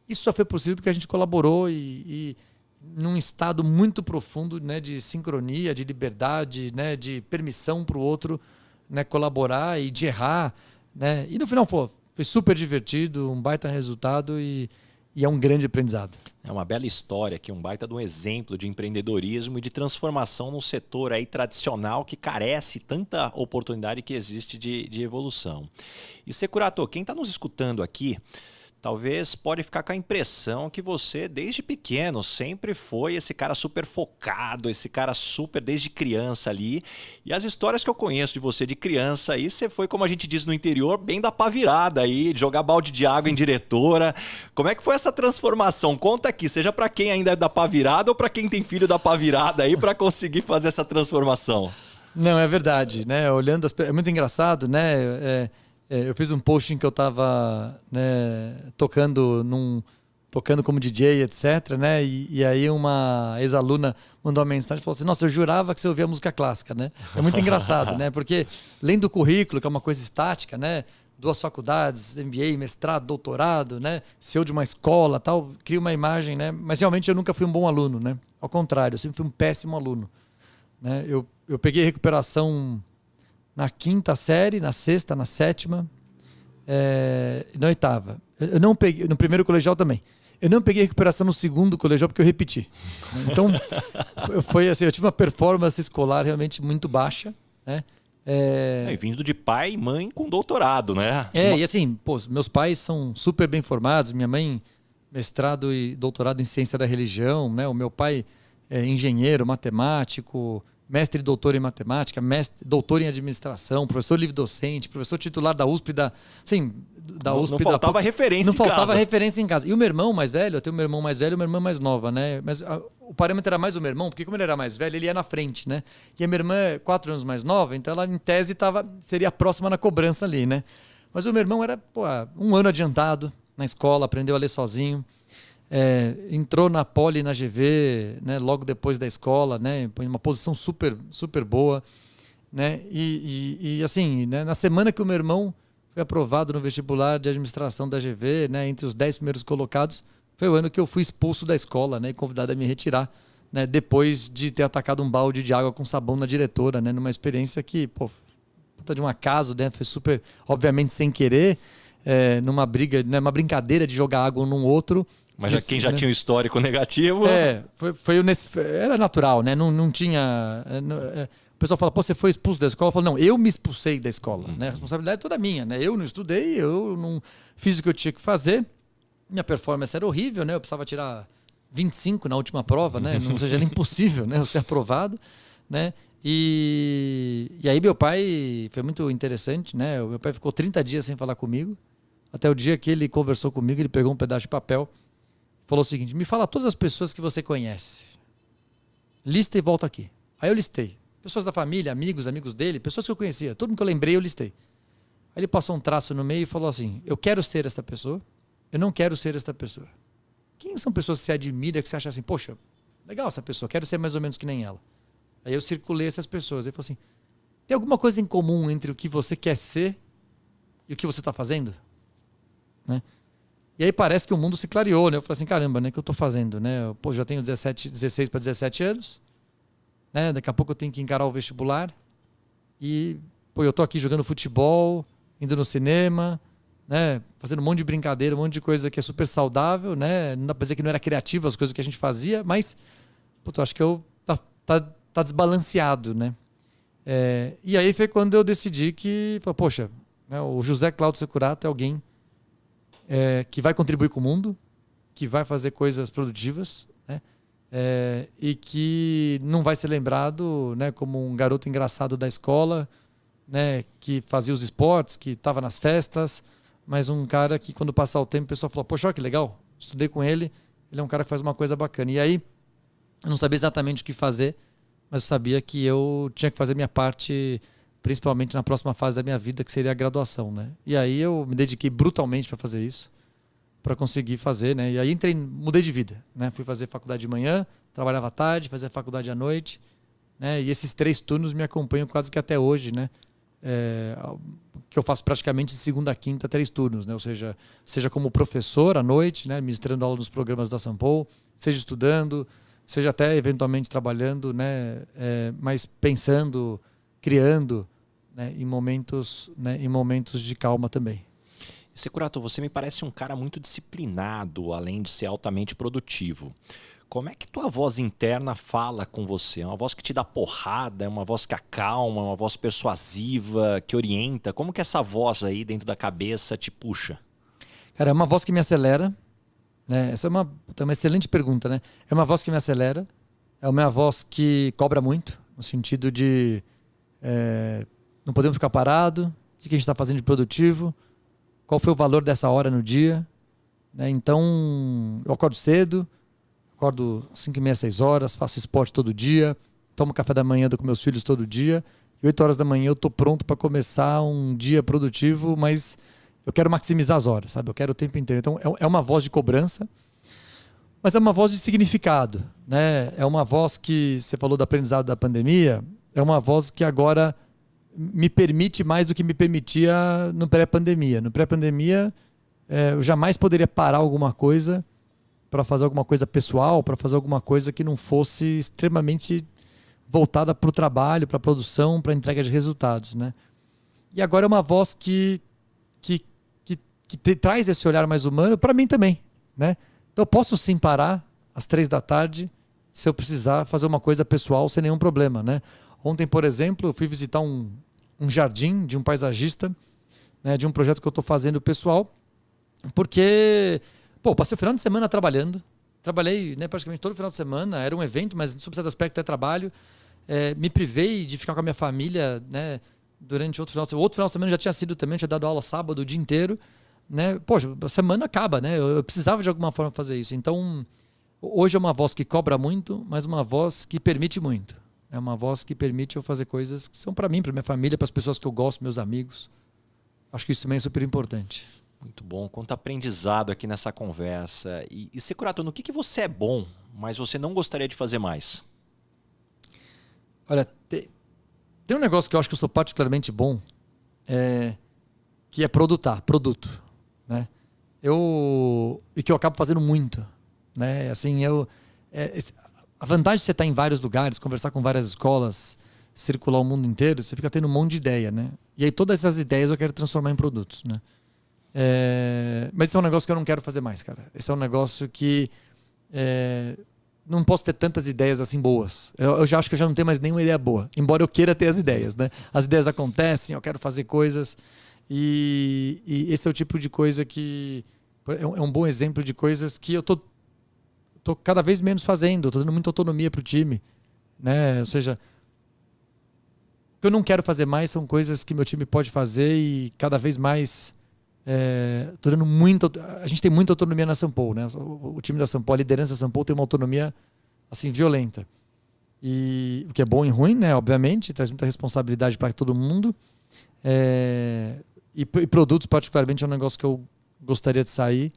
Isso só foi possível porque a gente colaborou e num estado muito profundo, né, de sincronia, de liberdade, né, de permissão para o outro, né, colaborar e de errar. Né? E no final, foi super divertido, um baita resultado e é um grande aprendizado. É uma bela história aqui, um baita de um exemplo de empreendedorismo e de transformação num setor aí tradicional que carece tanta oportunidade que existe de evolução. E Securato, quem está nos escutando aqui, talvez pode ficar com a impressão que você, desde pequeno, sempre foi esse cara super focado, esse cara super desde criança ali. E as histórias que eu conheço de você de criança aí, você foi, como a gente diz no interior, bem da pá virada aí, de jogar balde de água em diretora. Como é que foi essa transformação? Conta aqui, seja para quem ainda é da pá virada ou para quem tem filho da pá virada aí para conseguir fazer essa transformação. Não, é verdade, né? Olhando, é muito engraçado, né? Eu fiz um post em que eu estava, né, tocando tocando como DJ, etc, né? E aí uma ex-aluna mandou uma mensagem e falou assim, nossa, eu jurava que você ouvia música clássica, né? É muito engraçado, né? Porque além do currículo, que é uma coisa estática, né? 2 faculdades, MBA, mestrado, doutorado, né? CEO de uma escola, tal, cria uma imagem, né? Mas realmente eu nunca fui um bom aluno, né? Ao contrário, eu sempre fui um péssimo aluno, né? Eu peguei recuperação na 5ª série, na 6ª, na 7ª, na 8ª. Eu não peguei, no primeiro colegial também. Eu não peguei recuperação no 2º colegial porque eu repeti. Então, foi assim, eu tive uma performance escolar realmente muito baixa, né? E vindo de pai e mãe com doutorado, né? E assim, pô, meus pais são super bem formados. Minha mãe, mestrado e doutorado em ciência da religião, né? O meu pai é engenheiro, matemático, mestre e doutor em matemática, doutor em administração, professor livre-docente, professor titular da USP, da USP. Não faltava referência em casa. Não faltava referência em casa. E o meu irmão mais velho, eu tenho meu irmão mais velho e minha irmã mais nova, né? Mas o parâmetro era mais o meu irmão, porque como ele era mais velho, ele ia na frente, né? E a minha irmã é 4 anos mais nova, então ela, em tese, seria a próxima na cobrança ali, né? Mas o meu irmão era, 1 ano adiantado na escola, aprendeu a ler sozinho. Entrou na Poli e na GV, né, logo depois da escola, né, em uma posição super, super boa, né, e assim, né, na semana que o meu irmão foi aprovado no vestibular de administração da GV, né, entre os 10 primeiros colocados, foi o ano que eu fui expulso da escola, né, e convidado a me retirar, né, depois de ter atacado um balde de água com sabão na diretora, né, numa experiência que, puta de um acaso, né, foi super, obviamente sem querer, numa briga, né, uma brincadeira de jogar água um no outro. Mas quem já tinha um histórico negativo... Era natural, né? Não tinha... O pessoal fala, você foi expulso da escola? Eu falo, não, eu me expulsei da escola. Né? A responsabilidade é toda minha, né? Eu não estudei, eu não fiz o que eu tinha que fazer. Minha performance era horrível, né? Eu precisava tirar 25 na última prova, né? Ou seja, era impossível, né? Eu ser aprovado, né? E aí meu pai... Foi muito interessante, né? O meu pai ficou 30 dias sem falar comigo. Até o dia que ele conversou comigo, ele pegou um pedaço de papel, falou o seguinte, me fala todas as pessoas que você conhece. Lista e volta aqui. Aí eu listei. Pessoas da família, amigos dele, pessoas que eu conhecia. Todo mundo que eu lembrei, eu listei. Aí ele passou um traço no meio e falou assim, eu quero ser esta pessoa, eu não quero ser esta pessoa. Quem são pessoas que você admira, que você acha assim, poxa, legal essa pessoa, quero ser mais ou menos que nem ela. Aí eu circulei essas pessoas. Ele falou assim, tem alguma coisa em comum entre o que você quer ser e o que você está fazendo? Né? E aí parece que o mundo se clareou, né? Eu falei assim, caramba, né? O que eu tô fazendo, né? Eu, já tenho 16 para 17 anos, né? Daqui a pouco eu tenho que encarar o vestibular e, eu tô aqui jogando futebol, indo no cinema, né? Fazendo um monte de brincadeira, um monte de coisa que é super saudável, né? Não dá pra dizer que não era criativo as coisas que a gente fazia, mas, eu acho que tá desbalanceado, né? E aí foi quando eu decidi que, poxa, né? O José Cláudio Securato é alguém que vai contribuir com o mundo, que vai fazer coisas produtivas, né? E que não vai ser lembrado, né, como um garoto engraçado da escola, né, que fazia os esportes, que estava nas festas, mas um cara que quando passar o tempo o pessoal falou, poxa, que legal, estudei com ele, ele é um cara que faz uma coisa bacana. E aí eu não sabia exatamente o que fazer, mas eu sabia que eu tinha que fazer minha parte, principalmente na próxima fase da minha vida, que seria a graduação, né? E aí eu me dediquei brutalmente para fazer isso, para conseguir fazer, né? E aí mudei de vida, né? Fui fazer faculdade de manhã, trabalhava à tarde, fazia faculdade à noite, né? E esses 3 turnos me acompanham quase que até hoje, né? Que eu faço praticamente de segunda a quinta, 3 turnos, né? Ou seja como professor à noite, né? Ministrando aula nos programas da Sampo, seja estudando, seja até eventualmente trabalhando, né? Mas pensando, criando, né? Em momentos de calma também. Securato, você me parece um cara muito disciplinado, além de ser altamente produtivo. Como é que tua voz interna fala com você? É uma voz que te dá porrada, é uma voz que acalma, é uma voz persuasiva, que orienta? Como que essa voz aí dentro da cabeça te puxa? Cara, é uma voz que me acelera, né? Essa é uma excelente pergunta, né? É uma voz que me acelera, é uma voz que cobra muito, no sentido de não podemos ficar parado, o que a gente está fazendo de produtivo, qual foi o valor dessa hora no dia, né? Então, eu acordo cedo, acordo 5h30, 6 horas, faço esporte todo dia, tomo café da manhã com meus filhos todo dia, e 8 horas da manhã eu estou pronto para começar um dia produtivo, mas eu quero maximizar as horas, sabe? Eu quero o tempo inteiro. Então, é uma voz de cobrança, Mas é uma voz de significado, né? É uma voz que, você falou do aprendizado da pandemia, é uma voz que agora me permite mais do que me permitia no pré-pandemia. No pré-pandemia, eu jamais poderia parar alguma coisa para fazer alguma coisa pessoal, para fazer alguma coisa que não fosse extremamente voltada para o trabalho, para a produção, para a entrega de resultados, né? E agora é uma voz que traz esse olhar mais humano para mim também, né? Então eu posso sim parar às 3 da tarde se eu precisar fazer uma coisa pessoal sem nenhum problema, né? Ontem, por exemplo, eu fui visitar um jardim de um paisagista, né, de um projeto que eu estou fazendo pessoal, porque passei o final de semana trabalhando, trabalhei, né, praticamente todo final de semana, era um evento, mas sob certo aspecto é trabalho, me privei de ficar com a minha família, né, durante outro final de semana já tinha sido também, tinha dado aula sábado o dia inteiro, né? Poxa, a semana acaba, né? Eu precisava de alguma forma fazer isso. Então, hoje é uma voz que cobra muito, mas uma voz que permite muito. É uma voz que permite eu fazer coisas que são para mim, para minha família, para as pessoas que eu gosto, meus amigos. Acho que isso também é super importante. Muito bom. Quanto aprendizado aqui nessa conversa. E Securato, no que você é bom, mas você não gostaria de fazer mais? Olha, tem um negócio que eu acho que eu sou particularmente bom, que é produto, né? E que eu acabo fazendo muito, né? Assim, a vantagem de você estar em vários lugares, conversar com várias escolas, circular o mundo inteiro, você fica tendo um monte de ideia, né? E aí todas essas ideias eu quero transformar em produtos, né? Mas esse é um negócio que eu não quero fazer mais, cara. Esse é um negócio que não posso ter tantas ideias assim boas. Eu já acho que eu já não tenho mais nenhuma ideia boa, embora eu queira ter as ideias, né? As ideias acontecem, eu quero fazer coisas e esse é o tipo de coisa que é um bom exemplo de coisas que eu tô cada vez menos fazendo, tô dando muita autonomia pro time, né? Ou seja, o que eu não quero fazer mais são coisas que meu time pode fazer e cada vez mais tô dando a gente tem muita autonomia na São Paulo, né? O time da São Paulo, a liderança da São Paulo tem uma autonomia assim violenta. E o que é bom e ruim, né? Obviamente, traz muita responsabilidade para todo mundo. E produtos particularmente é um negócio que eu gostaria de sair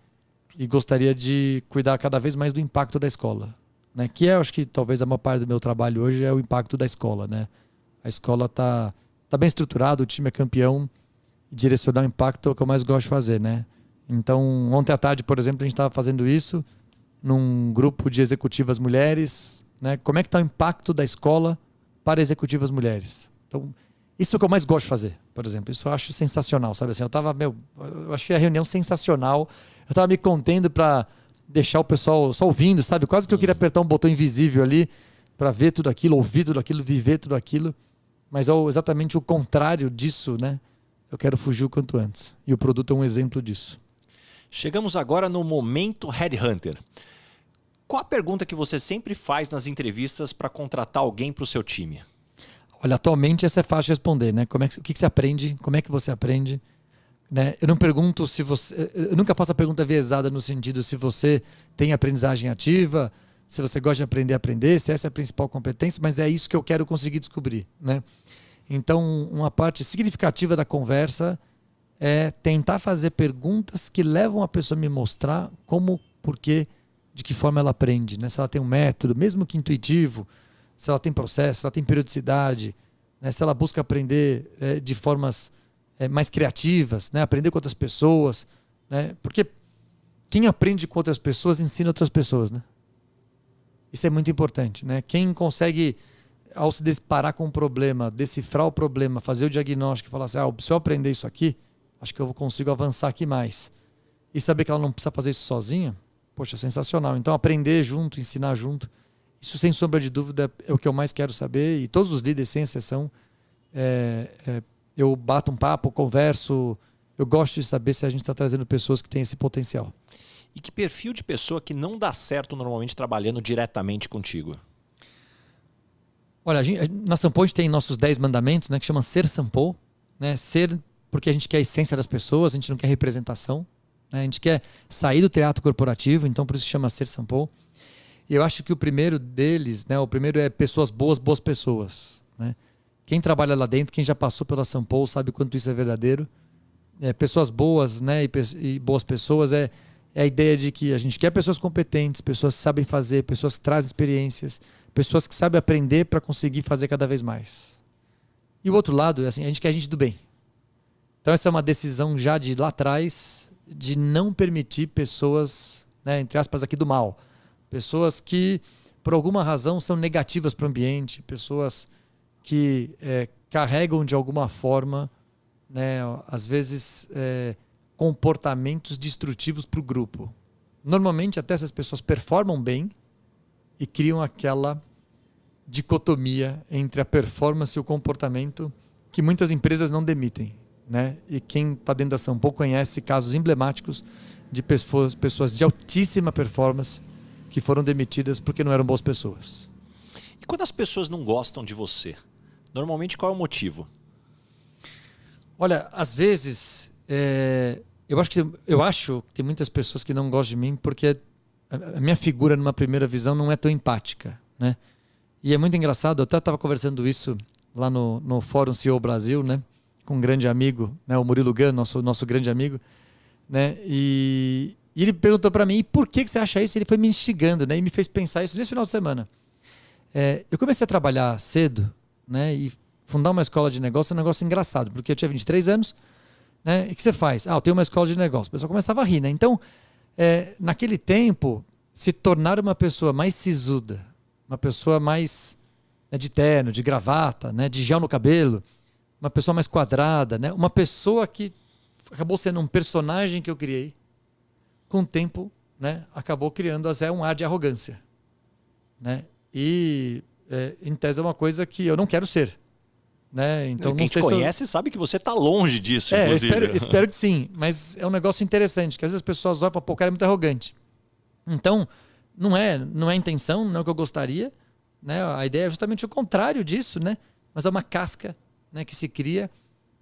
e gostaria de cuidar cada vez mais do impacto da escola, né? Que acho que talvez a maior parte do meu trabalho hoje é o impacto da escola, né? A escola tá bem estruturada, o time é campeão, e direcionar o impacto é o que eu mais gosto de fazer, né? Então, ontem à tarde, por exemplo, a gente estava fazendo isso num grupo de executivas mulheres, né? Como é que está o impacto da escola para executivas mulheres? Então, isso é o que eu mais gosto de fazer, por exemplo. Isso eu acho sensacional, sabe assim? Eu achei a reunião sensacional. Eu estava me contendo para deixar o pessoal só ouvindo, sabe? Quase que eu queria apertar um botão invisível ali para ver tudo aquilo, ouvir tudo aquilo, viver tudo aquilo. Mas é exatamente o contrário disso, né? Eu quero fugir o quanto antes. E o produto é um exemplo disso. Chegamos agora no momento Headhunter. Qual a pergunta que você sempre faz nas entrevistas para contratar alguém para o seu time? Olha, atualmente essa é fácil de responder, né? O que você aprende? Como é que você aprende? Né? Eu não pergunto se você... Eu nunca faço a pergunta viesada no sentido se você tem aprendizagem ativa, se você gosta de aprender, se essa é a principal competência, mas é isso que eu quero conseguir descobrir, né? Então, uma parte significativa da conversa é tentar fazer perguntas que levam a pessoa a me mostrar como, porquê, de que forma ela aprende, né? Se ela tem um método, mesmo que intuitivo, se ela tem processo, se ela tem periodicidade, né? Se ela busca aprender de formas mais criativas, né? Aprender com outras pessoas, né? Porque quem aprende com outras pessoas ensina outras pessoas, né? Isso é muito importante, né? Quem consegue, ao se deparar com um problema, decifrar o problema, fazer o diagnóstico e falar assim, se eu aprender isso aqui, acho que eu consigo avançar aqui mais. E saber que ela não precisa fazer isso sozinha, poxa, sensacional. Então aprender junto, ensinar junto, isso sem sombra de dúvida é o que eu mais quero saber. E todos os líderes, sem exceção, eu bato um papo, converso, eu gosto de saber se a gente está trazendo pessoas que têm esse potencial. E que perfil de pessoa que não dá certo normalmente trabalhando diretamente contigo? Olha, na Sampo a gente tem nossos 10 mandamentos, né, que chama Ser Sampo, né? Ser porque a gente quer a essência das pessoas, a gente não quer representação, né? A gente quer sair do teatro corporativo, então por isso chama Ser Sampo. E eu acho que o primeiro deles, né, o primeiro é pessoas boas pessoas, né? Quem trabalha lá dentro, quem já passou pela Sampo sabe quanto isso é verdadeiro. Pessoas boas, né, e boas pessoas é a ideia de que a gente quer pessoas competentes, pessoas que sabem fazer, pessoas que trazem experiências, pessoas que sabem aprender para conseguir fazer cada vez mais. E o outro lado é assim, a gente quer gente do bem. Então essa é uma decisão já de lá atrás de não permitir pessoas, né, entre aspas aqui do mal, pessoas que por alguma razão são negativas para o ambiente, pessoas que carregam de alguma forma, né, às vezes comportamentos destrutivos para o grupo. Normalmente até essas pessoas performam bem e criam aquela dicotomia entre a performance e o comportamento que muitas empresas não demitem, né? E quem está dentro da Sampo conhece casos emblemáticos de pessoas de altíssima performance que foram demitidas porque não eram boas pessoas. E quando as pessoas não gostam de você, normalmente qual é o motivo? Olha, às vezes eu acho que tem muitas pessoas que não gostam de mim porque a minha figura numa primeira visão não é tão empática, né? E é muito engraçado, eu até estava conversando isso lá no Fórum CEO Brasil, né? Com um grande amigo, né? O Murilo Gun, nosso grande amigo, né? E ele perguntou para mim, e por que você acha isso? Ele foi me instigando, né? E me fez pensar isso nesse final de semana. Eu comecei a trabalhar cedo, né? E fundar uma escola de negócio é um negócio engraçado, porque eu tinha 23 anos, né? E o que você faz? Eu tenho uma escola de negócio. O pessoal começava a rir, né? Então, naquele tempo, se tornar uma pessoa mais sisuda, uma pessoa mais, né, de terno, de gravata, né, de gel no cabelo, uma pessoa mais quadrada, né, uma pessoa que acabou sendo um personagem que eu criei, com o tempo, né, acabou criando um ar de arrogância, né? E em tese é uma coisa que eu não quero ser, né? Então quem não sei te conhece sabe que você está longe disso, inclusive. Eu espero que sim, mas é um negócio interessante, que às vezes as pessoas olham e falam, pô, o cara é muito arrogante. Então, não é a intenção, não é o que eu gostaria, né? A ideia é justamente o contrário disso, né? Mas é uma casca, né, que se cria,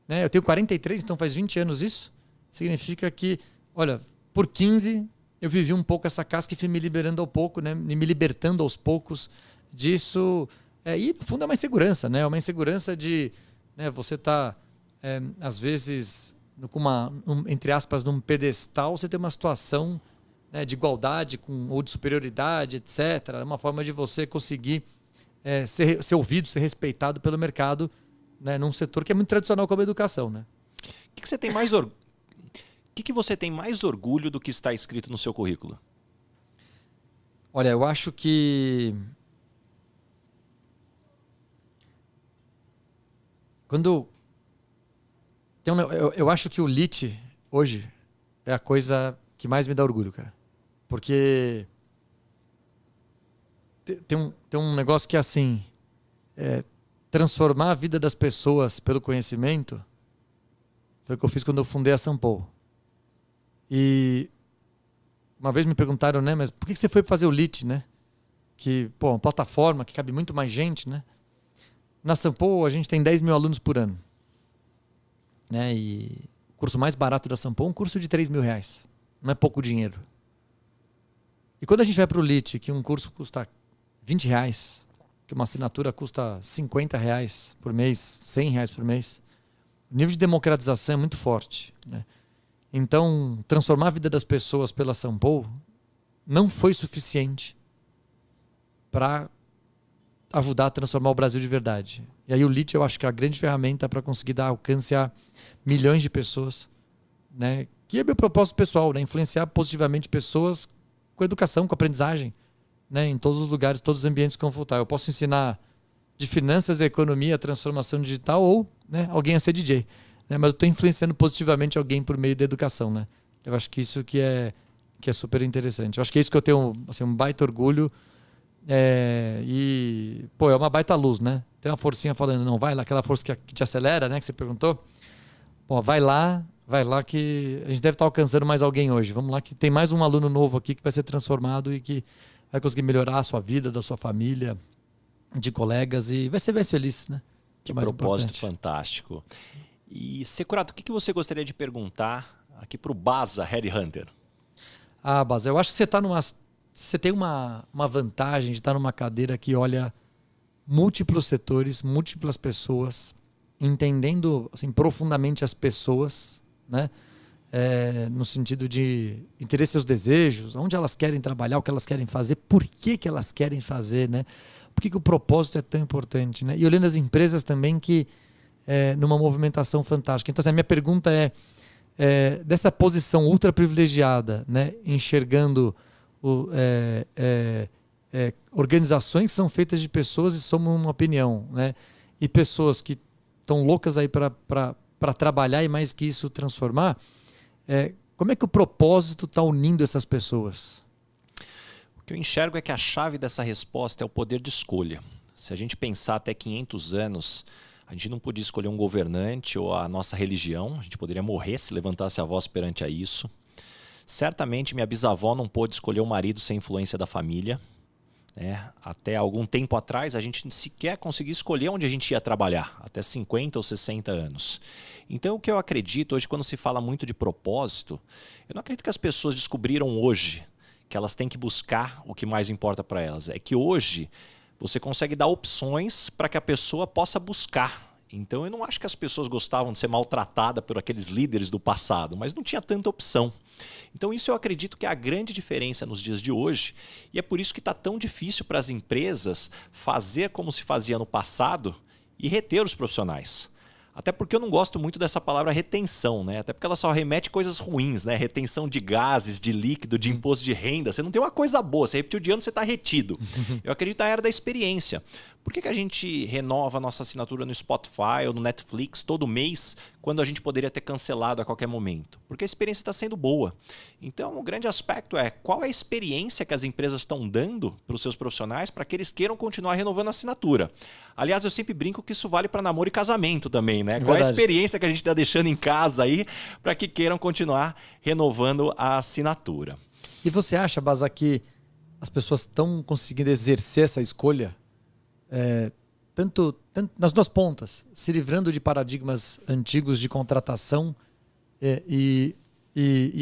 né? Eu tenho 43, então faz 20 anos isso. Significa que, olha, por 15 eu vivi um pouco essa casca e fui me liberando ao pouco, né? Me libertando aos poucos disso. E no fundo é uma insegurança, né? É uma insegurança de, né, você tá às vezes com entre aspas, num pedestal, você tem uma situação, né, de igualdade ou de superioridade, etc. É uma forma de você conseguir ser ouvido, ser respeitado pelo mercado, né, num setor que é muito tradicional como a educação, né? O que você tem mais orgulho? O que você tem mais orgulho do que está escrito no seu currículo? Olha, eu acho que eu acho que o LIT hoje é a coisa que mais me dá orgulho, cara. Porque tem um negócio que é assim, transformar a vida das pessoas pelo conhecimento foi o que eu fiz quando eu fundei a Sampo. E uma vez me perguntaram, né, mas por que você foi fazer o LIT, né? Que, pô, uma plataforma que cabe muito mais gente, né? Na Sampo a gente tem 10 mil alunos por ano, né? E o curso mais barato da Sampo é um curso de 3 mil reais. Não é pouco dinheiro. E quando a gente vai para o LIT, que um curso custa 20 reais, que uma assinatura custa 50 reais por mês, 100 reais por mês, o nível de democratização é muito forte, né? Então, transformar a vida das pessoas pela Sampo não foi suficiente para ajudar a transformar o Brasil de verdade. E aí o LIT eu acho que é a grande ferramenta para conseguir dar alcance a milhões de pessoas, né? Que é meu propósito pessoal, né? Influenciar positivamente pessoas com educação, com aprendizagem, né? Em todos os lugares, todos os ambientes que eu vou estar. Eu posso ensinar de finanças, economia, transformação digital ou, né, alguém a ser DJ, né? Mas eu estou influenciando positivamente alguém por meio da educação, né? Eu acho que isso que é super interessante. Eu acho que é isso que eu tenho, assim, um baita orgulho. E, pô, é uma baita luz, né? Tem uma forcinha falando, não, vai lá, aquela força que te acelera, né? Que você perguntou. Pô, vai lá que a gente deve estar alcançando mais alguém hoje. Vamos lá que tem mais um aluno novo aqui que vai ser transformado e que vai conseguir melhorar a sua vida, da sua família, de colegas e vai ser mais feliz, né? Que propósito fantástico. E, Securato, o que você gostaria de perguntar aqui para o Baza Headhunter? Baza, eu acho que você tem uma vantagem de estar numa cadeira que olha múltiplos setores, múltiplas pessoas, entendendo assim, profundamente as pessoas, né? no sentido de entender seus desejos, onde elas querem trabalhar, o que elas querem fazer, por que elas querem fazer, né? Por que o propósito é tão importante, né? E olhando as empresas também que numa movimentação fantástica. Então, assim, a minha pergunta dessa posição ultra privilegiada, né? Enxergando organizações que são feitas de pessoas e somam uma opinião, né? E pessoas que estão loucas aí para trabalhar e mais que isso transformar. Como é que o propósito está unindo essas pessoas? O que eu enxergo é que a chave dessa resposta é o poder de escolha. Se a gente pensar até 500 anos, a gente não podia escolher um governante ou a nossa religião, a gente poderia morrer se levantasse a voz perante a isso. Certamente minha bisavó não pôde escolher o marido sem influência da família. Até algum tempo atrás a gente sequer conseguia escolher onde a gente ia trabalhar, até 50 ou 60 anos. Então o que eu acredito hoje, quando se fala muito de propósito, eu não acredito que as pessoas descobriram hoje que elas têm que buscar o que mais importa para elas. É que hoje você consegue dar opções para que a pessoa possa buscar. Então eu não acho que as pessoas gostavam de ser maltratadas por aqueles líderes do passado, mas não tinha tanta opção. Então isso eu acredito que é a grande diferença nos dias de hoje, e é por isso que está tão difícil para as empresas fazer como se fazia no passado e reter os profissionais. Até porque eu não gosto muito dessa palavra retenção, né? Até porque ela só remete coisas ruins, né? Retenção de gases, de líquido, de imposto de renda. Você não tem uma coisa boa, você repetiu de ano, você está retido. Eu acredito na era da experiência. Por que a gente renova a nossa assinatura no Spotify ou no Netflix todo mês, quando a gente poderia ter cancelado a qualquer momento? Porque a experiência está sendo boa. Então, o grande aspecto é qual é a experiência que as empresas estão dando para os seus profissionais para que eles queiram continuar renovando a assinatura. Aliás, eu sempre brinco que isso vale para namoro e casamento também, né? Qual é a experiência que a gente está deixando em casa aí para que queiram continuar renovando a assinatura? E você acha, Baza, que as pessoas estão conseguindo exercer essa escolha? Tanto nas duas pontas, se livrando de paradigmas antigos de contratação e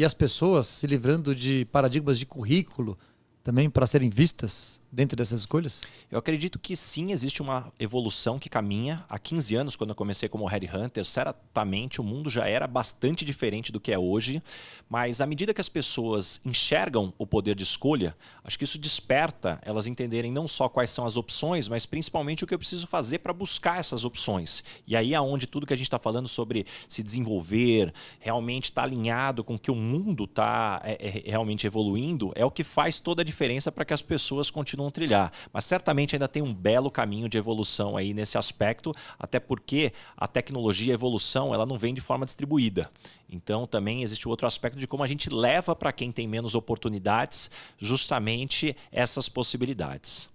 as pessoas se livrando de paradigmas de currículo também para serem vistas dentro dessas escolhas? Eu acredito que sim, existe uma evolução que caminha. Há 15 anos, quando eu comecei como headhunter, certamente o mundo já era bastante diferente do que é hoje, mas à medida que as pessoas enxergam o poder de escolha, acho que isso desperta elas entenderem não só quais são as opções, mas principalmente o que eu preciso fazer para buscar essas opções. E aí é onde tudo que a gente está falando sobre se desenvolver, realmente está alinhado com o que o mundo está realmente evoluindo, é o que faz toda a diferença para que as pessoas continuem trilhar, mas certamente ainda tem um belo caminho de evolução aí nesse aspecto, até porque a tecnologia, a evolução, ela não vem de forma distribuída. Então também existe outro aspecto de como a gente leva para quem tem menos oportunidades justamente essas possibilidades.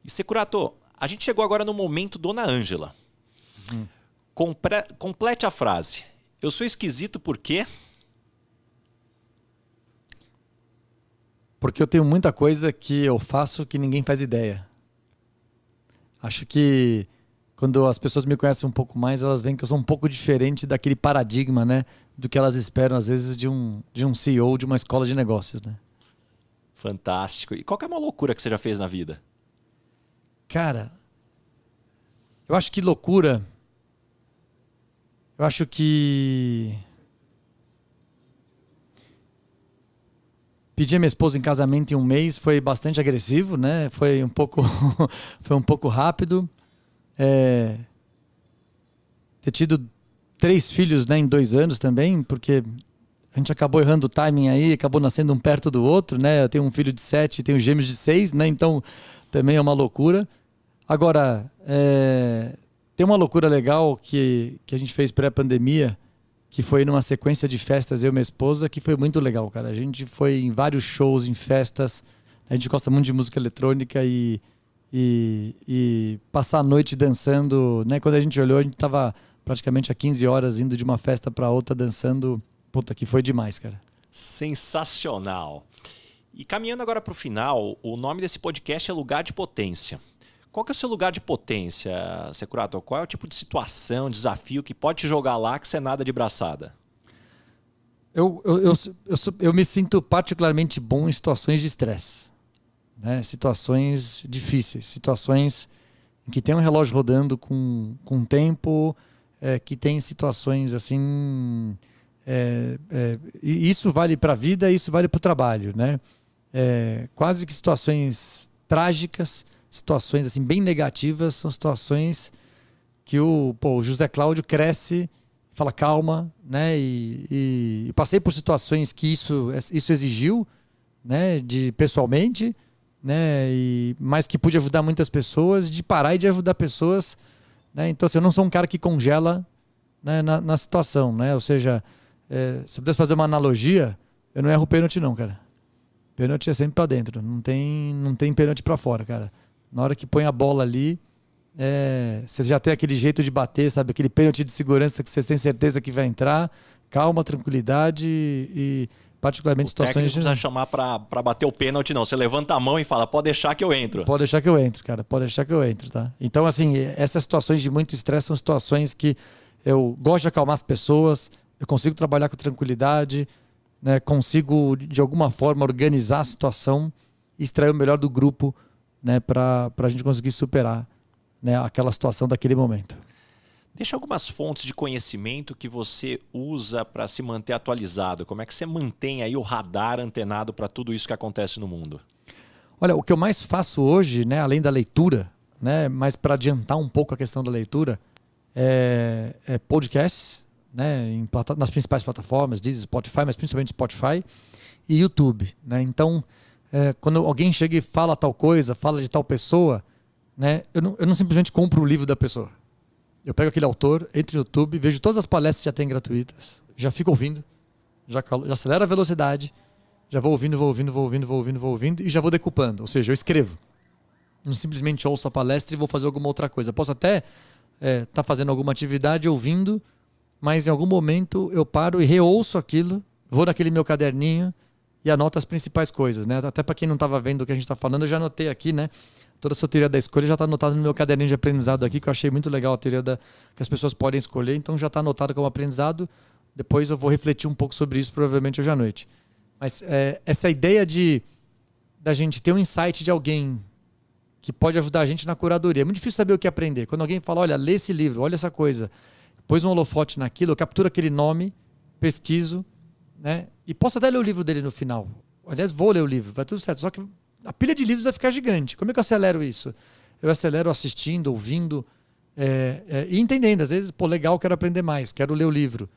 E Securato, a gente chegou agora no momento Dona Ângela. Complete a frase. Eu sou esquisito por quê? Porque eu tenho muita coisa que eu faço que ninguém faz ideia. Acho que quando as pessoas me conhecem um pouco mais, elas veem que eu sou um pouco diferente daquele paradigma, né, do que elas esperam, às vezes, de um CEO de uma escola de negócios, né? Fantástico. E qual que é uma loucura que você já fez na vida? Cara, eu acho que loucura... Eu acho que... Pedir a minha esposa em casamento em um mês foi bastante agressivo, né? Foi um pouco rápido. Ter tido 3 filhos, né, em 2 anos também, porque a gente acabou errando o timing aí, acabou nascendo um perto do outro, né? Eu tenho um filho de 7 e tenho gêmeos de 6, né? Então também é uma loucura. Agora, tem uma loucura legal que a gente fez pré-pandemia, que foi numa sequência de festas, eu e minha esposa, que foi muito legal, cara. A gente foi em vários shows, em festas. A gente gosta muito de música eletrônica e passar a noite dançando, né? Quando a gente olhou, a gente tava praticamente há 15 horas indo de uma festa para outra dançando. Puta, que foi demais, cara. Sensacional. E caminhando agora para o final, o nome desse podcast é Lugar de Potência. Qual que é o seu lugar de potência, Securato? Qual é o tipo de situação, desafio que pode te jogar lá que você nada de braçada? Eu me sinto particularmente bom em situações de estresse, né? Situações difíceis, situações em que tem um relógio rodando com tempo, que tem situações assim E isso vale para a vida, isso vale para o trabalho, né? Quase que situações trágicas, situações assim bem negativas, são situações que o José Cláudio cresce, fala calma, né? E passei por situações que isso exigiu, né? Pessoalmente, né? Mas que pude ajudar muitas pessoas, de parar e de ajudar pessoas, né? Então, assim, eu não sou um cara que congela, né, na situação, né? Ou seja, se eu pudesse fazer uma analogia, eu não erro pênalti não, cara. Pênalti é sempre para dentro, não tem pênalti para fora, cara. Na hora que põe a bola ali, você já tem aquele jeito de bater, sabe? Aquele pênalti de segurança que você tem certeza que vai entrar. Calma, tranquilidade e particularmente situações... O técnico não precisa chamar para bater o pênalti, não. Você levanta a mão e fala, pode deixar que eu entro. Pode deixar que eu entro, cara. Pode deixar que eu entro, tá? Então, assim, essas situações de muito estresse são situações que eu gosto de acalmar as pessoas, eu consigo trabalhar com tranquilidade, né? Consigo, de alguma forma, organizar a situação e extrair o melhor do grupo, né? Para a gente conseguir superar, né, aquela situação daquele momento. Deixa algumas fontes de conhecimento que você usa para se manter atualizado. Como é que você mantém aí o radar antenado para tudo isso que acontece no mundo? Olha, o que eu mais faço hoje, né, além da leitura, né, mas para adiantar um pouco a questão da leitura, é podcasts, né, nas principais plataformas, Deezer, Spotify, mas principalmente Spotify e YouTube, né? Então, quando alguém chega e fala tal coisa, fala de tal pessoa, né, eu não simplesmente compro o livro da pessoa. Eu pego aquele autor, entro no YouTube, vejo todas as palestras que já tem gratuitas, já fico ouvindo, já acelero a velocidade, já vou ouvindo e já vou decupando. Ou seja, eu escrevo. Não simplesmente ouço a palestra e vou fazer alguma outra coisa. Posso até estar fazendo alguma atividade, ouvindo, mas em algum momento eu paro e reouço aquilo, vou naquele meu caderninho e anoto as principais coisas, né? Até para quem não estava vendo o que a gente está falando, eu já anotei aqui, né? Toda a sua teoria da escolha já está anotada no meu caderninho de aprendizado aqui, que eu achei muito legal a teoria que as pessoas podem escolher, então já está anotado como aprendizado. Depois eu vou refletir um pouco sobre isso, provavelmente hoje à noite. Mas essa ideia da gente ter um insight de alguém que pode ajudar a gente na curadoria. É muito difícil saber o que aprender. Quando alguém fala, olha, lê esse livro, olha essa coisa, pôs um holofote naquilo, eu capturo aquele nome, pesquiso, né? E posso até ler o livro dele no final. Aliás, vou ler o livro, vai tudo certo. Só que a pilha de livros vai ficar gigante. Como é que eu acelero isso? Eu acelero assistindo, ouvindo e entendendo. Às vezes, legal, quero aprender mais, quero ler o livro,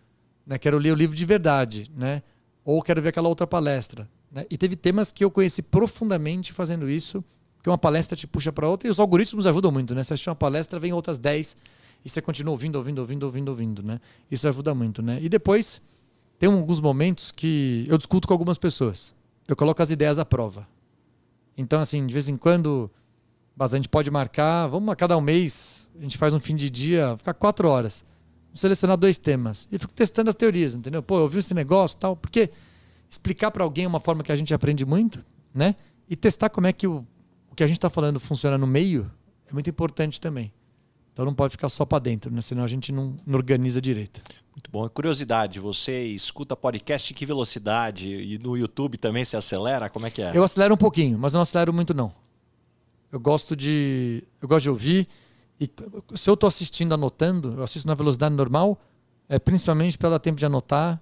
né? Quero ler o livro de verdade, né? Ou quero ver aquela outra palestra, né? E teve temas que eu conheci profundamente fazendo isso, que uma palestra te puxa para outra e os algoritmos ajudam muito, né? Você assiste uma palestra, vem outras 10 e você continua ouvindo, né? Isso ajuda muito, né? E depois tem alguns momentos que eu discuto com algumas pessoas. Eu coloco as ideias à prova. Então, assim, de vez em quando, a gente pode vamos marcar cada um mês, a gente faz um fim de dia, ficar 4 horas. Vou selecionar 2 temas. E fico testando as teorias, entendeu? Pô, eu vi esse negócio e tal. Porque explicar para alguém é uma forma que a gente aprende muito, né? E testar como é que o que a gente está falando funciona no meio é muito importante também. Então não pode ficar só para dentro, né? Senão a gente não organiza direito. Muito bom. Curiosidade, você escuta podcast em que velocidade? E no YouTube também se acelera? Como é que é? Eu acelero um pouquinho, mas não acelero muito não. Eu gosto de ouvir. E se eu estou assistindo, anotando, eu assisto na velocidade normal, principalmente para dar tempo de anotar.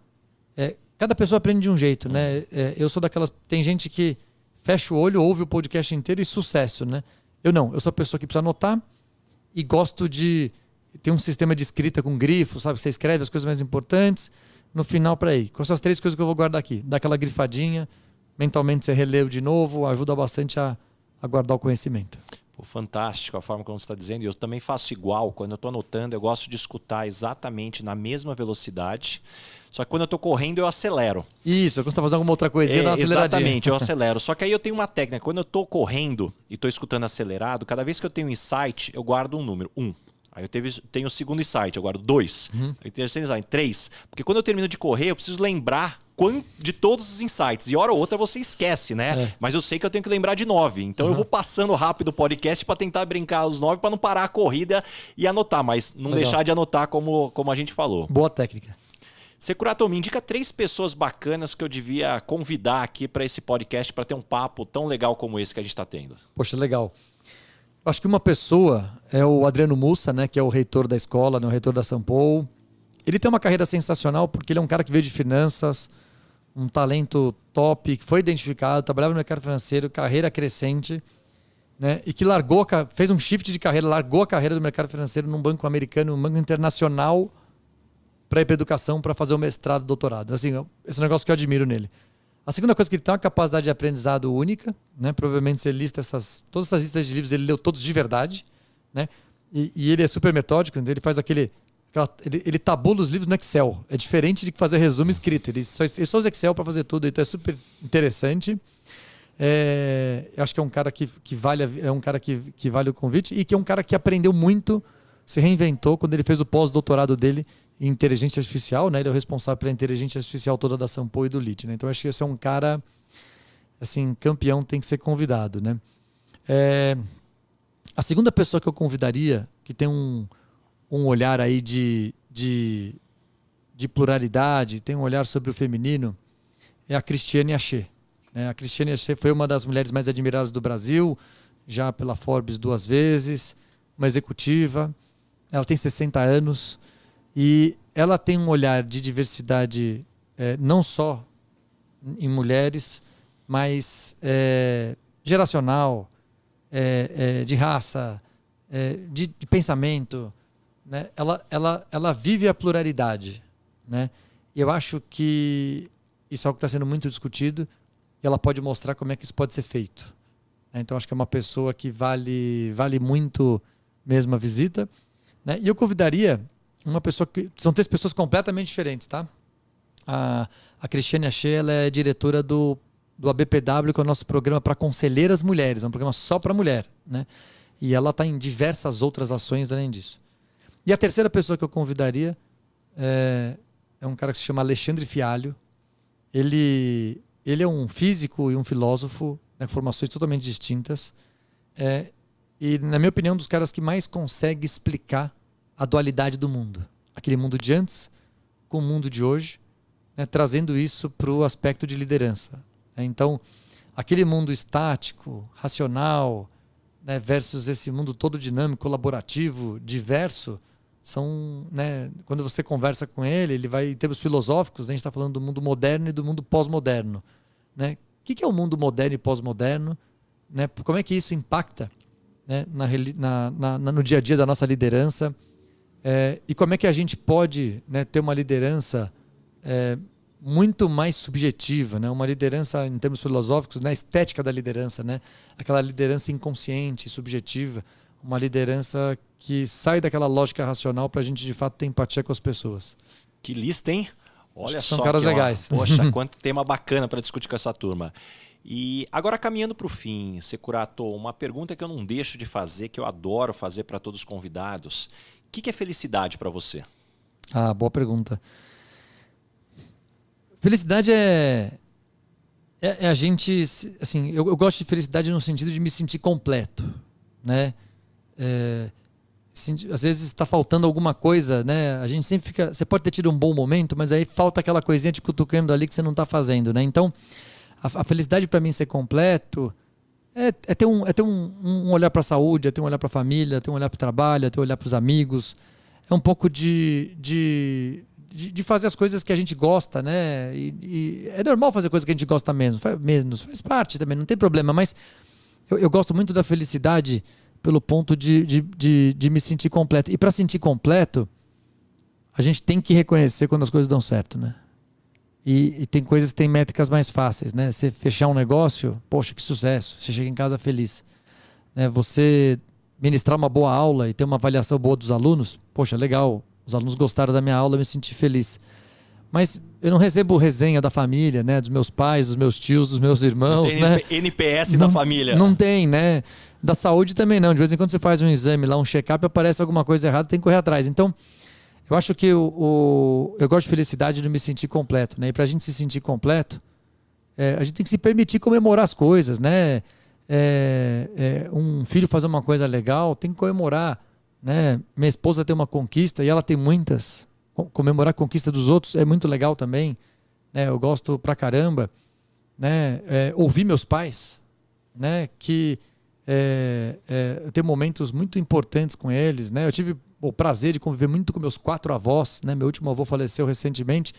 Cada pessoa aprende de um jeito, né? Eu sou daquelas... Tem gente que fecha o olho, ouve o podcast inteiro e sucesso, né? Eu não. Eu sou a pessoa que precisa anotar e gosto de ter um sistema de escrita com grifo, sabe? Você escreve as coisas mais importantes. No final, quais são as 3 coisas que eu vou guardar aqui? Dá aquela grifadinha, mentalmente você releu de novo, ajuda bastante a guardar o conhecimento. Pô, fantástico a forma como você está dizendo. Eu também faço igual. Quando eu estou anotando, eu gosto de escutar exatamente na mesma velocidade. Só que quando eu estou correndo, eu acelero. Isso, quando você está fazendo alguma outra coisa, dá uma aceleradinha. Exatamente, eu acelero. Só que aí eu tenho uma técnica. Quando eu estou correndo e estou escutando acelerado, cada vez que eu tenho um insight, eu guardo um número, 1. Aí eu tenho o segundo insight, eu guardo 2. Aí eu tenho o terceiro insight, 3. Porque quando eu termino de correr, eu preciso lembrar de todos os insights. E hora ou outra você esquece, né? Mas eu sei que eu tenho que lembrar de 9. Então eu vou passando rápido o podcast para tentar brincar os 9 para não parar a corrida e anotar, mas não deixar de anotar como a gente falou. Boa técnica. Securato, me indica 3 pessoas bacanas que eu devia convidar aqui para esse podcast para ter um papo tão legal como esse que a gente está tendo. Poxa, legal. Acho que uma pessoa é o Adriano Mussa, né, que é o reitor da escola, né, o reitor da São Paulo. Ele tem uma carreira sensacional porque ele é um cara que veio de finanças, um talento top, que foi identificado, trabalhava no mercado financeiro, carreira crescente, né? E que fez um shift de carreira, largou a carreira do mercado financeiro num banco americano, um banco internacional, para ir para educação, para fazer o mestrado, doutorado. Assim, esse é um negócio que eu admiro nele. A segunda coisa é que ele tem uma capacidade de aprendizado única, né? Provavelmente você lista todas essas listas de livros, ele leu todos de verdade, né? E ele é super metódico, então ele faz ele tabula os livros no Excel. É diferente de fazer resumo escrito. Ele só usa Excel para fazer tudo, então é super interessante. Eu acho que é um cara que vale o convite e que é um cara que aprendeu muito, se reinventou quando ele fez o pós-doutorado dele em inteligência artificial, né? Ele é o responsável pela inteligência artificial toda da Sampo e do LIT, né? Então acho que esse é um cara assim, campeão, tem que ser convidado, né? A segunda pessoa que eu convidaria, que tem um olhar aí de pluralidade, tem um olhar sobre o feminino, é a Christiane Aché. A Christiane Aché foi uma das mulheres mais admiradas do Brasil, já pela Forbes 2 vezes, uma executiva. Ela tem 60 anos e ela tem um olhar de diversidade não só em mulheres, mas geracional, de raça, de pensamento, né? Ela vive a pluralidade, né? E eu acho que isso é algo que está sendo muito discutido e ela pode mostrar como é que isso pode ser feito, né? Então acho que é uma pessoa que vale muito mesmo a visita, né? E eu convidaria uma pessoa que... São 3 pessoas completamente diferentes, tá? A Christiane Aché, ela é diretora do ABPW, que é o nosso programa para conselheiras mulheres. É um programa só para mulher, né? E ela está em diversas outras ações além disso. E a terceira pessoa que eu convidaria é um cara que se chama Alexandre Fialho. Ele é um físico e um filósofo, né, formações totalmente distintas. E, na minha opinião, um dos caras que mais consegue explicar a dualidade do mundo. Aquele mundo de antes com o mundo de hoje, né, trazendo isso para o aspecto de liderança. Então, aquele mundo estático, racional, né, versus esse mundo todo dinâmico, colaborativo, diverso, são, né, quando você conversa com ele vai em termos filosóficos, né, a gente está falando do mundo moderno e do mundo pós-moderno, né? O que é o mundo moderno e pós-moderno, né? Como é que isso impacta, né, no dia a dia da nossa liderança, e como é que a gente pode, né, ter uma liderança muito mais subjetiva, né? Uma liderança em termos filosóficos, né? Estética da liderança, né? Aquela liderança inconsciente, subjetiva, uma liderança que sai daquela lógica racional para a gente de fato ter empatia com as pessoas. Que lista, hein? Olha só, são caras legais. Poxa, quanto tema bacana para discutir com essa turma. E agora, caminhando para o fim, Securato, uma pergunta que eu não deixo de fazer, que eu adoro fazer para todos os convidados. O que é felicidade para você? Boa pergunta. Felicidade é a gente... Assim, eu gosto de felicidade no sentido de me sentir completo, né? Às vezes está faltando alguma coisa, né? A gente sempre fica... Você pode ter tido um bom momento, mas aí falta aquela coisinha te cutucando ali que você não está fazendo, né? Então, a felicidade para mim ser completo é ter um olhar para a saúde, é ter um olhar para a família, é ter um olhar para o trabalho, é ter um olhar para os amigos. É um pouco de fazer as coisas que a gente gosta, né? E é normal fazer coisas que a gente gosta mesmo, faz parte também, não tem problema, mas eu gosto muito da felicidade pelo ponto de me sentir completo. E para sentir completo, a gente tem que reconhecer quando as coisas dão certo, né? E tem coisas que têm métricas mais fáceis, né? Você fechar um negócio, poxa, que sucesso, você chega em casa feliz, né? Você ministrar uma boa aula e ter uma avaliação boa dos alunos, poxa, legal, os alunos gostaram da minha aula, eu me senti feliz. Mas eu não recebo resenha da família, né? Dos meus pais, dos meus tios, dos meus irmãos, não tem, né? NPS da família. Não tem, né? Da saúde também não. De vez em quando você faz um exame lá, um check-up, aparece alguma coisa errada, tem que correr atrás. Então, eu acho que eu gosto de felicidade de me sentir completo, né? E pra gente se sentir completo, a gente tem que se permitir comemorar as coisas, né? Um filho fazer uma coisa legal, tem que comemorar, né? Minha esposa tem uma conquista e ela tem muitas. Comemorar a conquista dos outros é muito legal também, né? Eu gosto pra caramba, né? Ouvir meus pais, né? Que Eu tenho momentos muito importantes com eles, né? Eu tive o prazer de conviver muito com meus 4 avós, né? Meu último avô faleceu recentemente,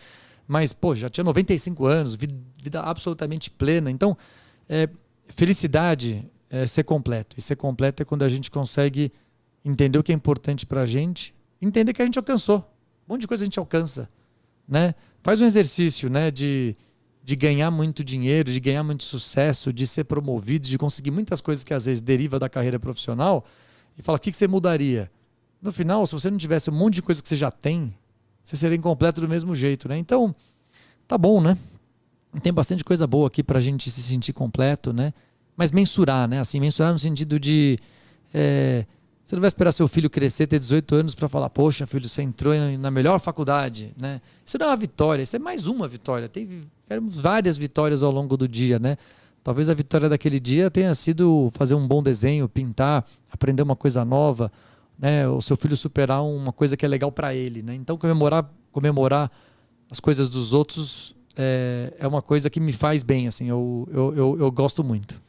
mas pô, já tinha 95 anos, vida absolutamente plena. Então, felicidade é ser completo. E ser completo é quando a gente consegue entender o que é importante para a gente, entender que a gente alcançou. Um monte de coisa a gente alcança, né? Faz um exercício, né, de ganhar muito dinheiro, de ganhar muito sucesso, de ser promovido, de conseguir muitas coisas que às vezes deriva da carreira profissional, e fala, o que você mudaria? No final, se você não tivesse um monte de coisa que você já tem, você seria incompleto do mesmo jeito, né? Então, tá bom, né? Tem bastante coisa boa aqui pra gente se sentir completo, né? Mas mensurar, né? Assim, mensurar no sentido de... você não vai esperar seu filho crescer, ter 18 anos para falar, poxa, filho, você entrou na melhor faculdade, né? Isso não é uma vitória, isso é mais uma vitória. Tivemos várias vitórias ao longo do dia, né? Talvez a vitória daquele dia tenha sido fazer um bom desenho, pintar, aprender uma coisa nova, né? O seu filho superar uma coisa que é legal para ele, né? Então, comemorar as coisas dos outros é uma coisa que me faz bem, assim, eu gosto muito.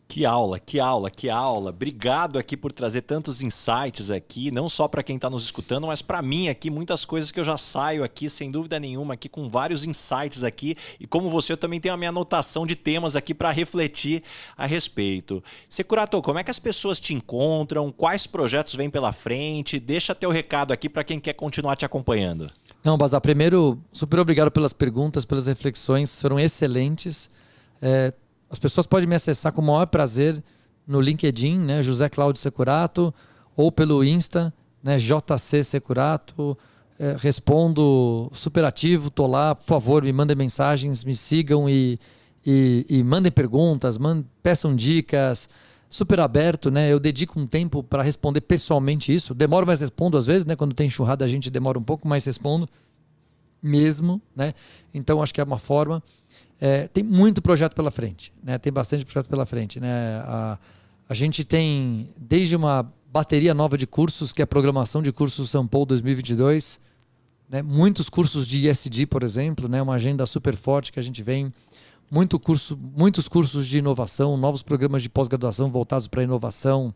Que aula, que aula, que aula. Obrigado aqui por trazer tantos insights aqui, não só para quem está nos escutando, mas para mim aqui, muitas coisas que eu já saio aqui, sem dúvida nenhuma, aqui com vários insights aqui. E como você, eu também tenho a minha anotação de temas aqui para refletir a respeito. Securato, como é que as pessoas te encontram? Quais projetos vêm pela frente? Deixa teu recado aqui para quem quer continuar te acompanhando. Não, Bazar, primeiro, super obrigado pelas perguntas, pelas reflexões, foram excelentes. As pessoas podem me acessar com o maior prazer no LinkedIn, né, José Cláudio Securato, ou pelo Insta, né, JC Securato. Respondo super ativo, tô lá, por favor, me mandem mensagens, me sigam e mandem perguntas, peçam dicas, super aberto, né? Eu dedico um tempo para responder pessoalmente isso. Demoro, mas respondo às vezes, né? Quando tem enxurrada a gente demora um pouco, mas respondo mesmo, né? Então acho que é uma forma. Tem muito projeto pela frente, né? Tem bastante projeto pela frente, né? A gente tem desde uma bateria nova de cursos, que é a programação de cursos São Paulo 2022, né? Muitos cursos de ESG, por exemplo, né? Uma agenda super forte que a gente vem, muitos cursos de inovação, novos programas de pós-graduação voltados para inovação,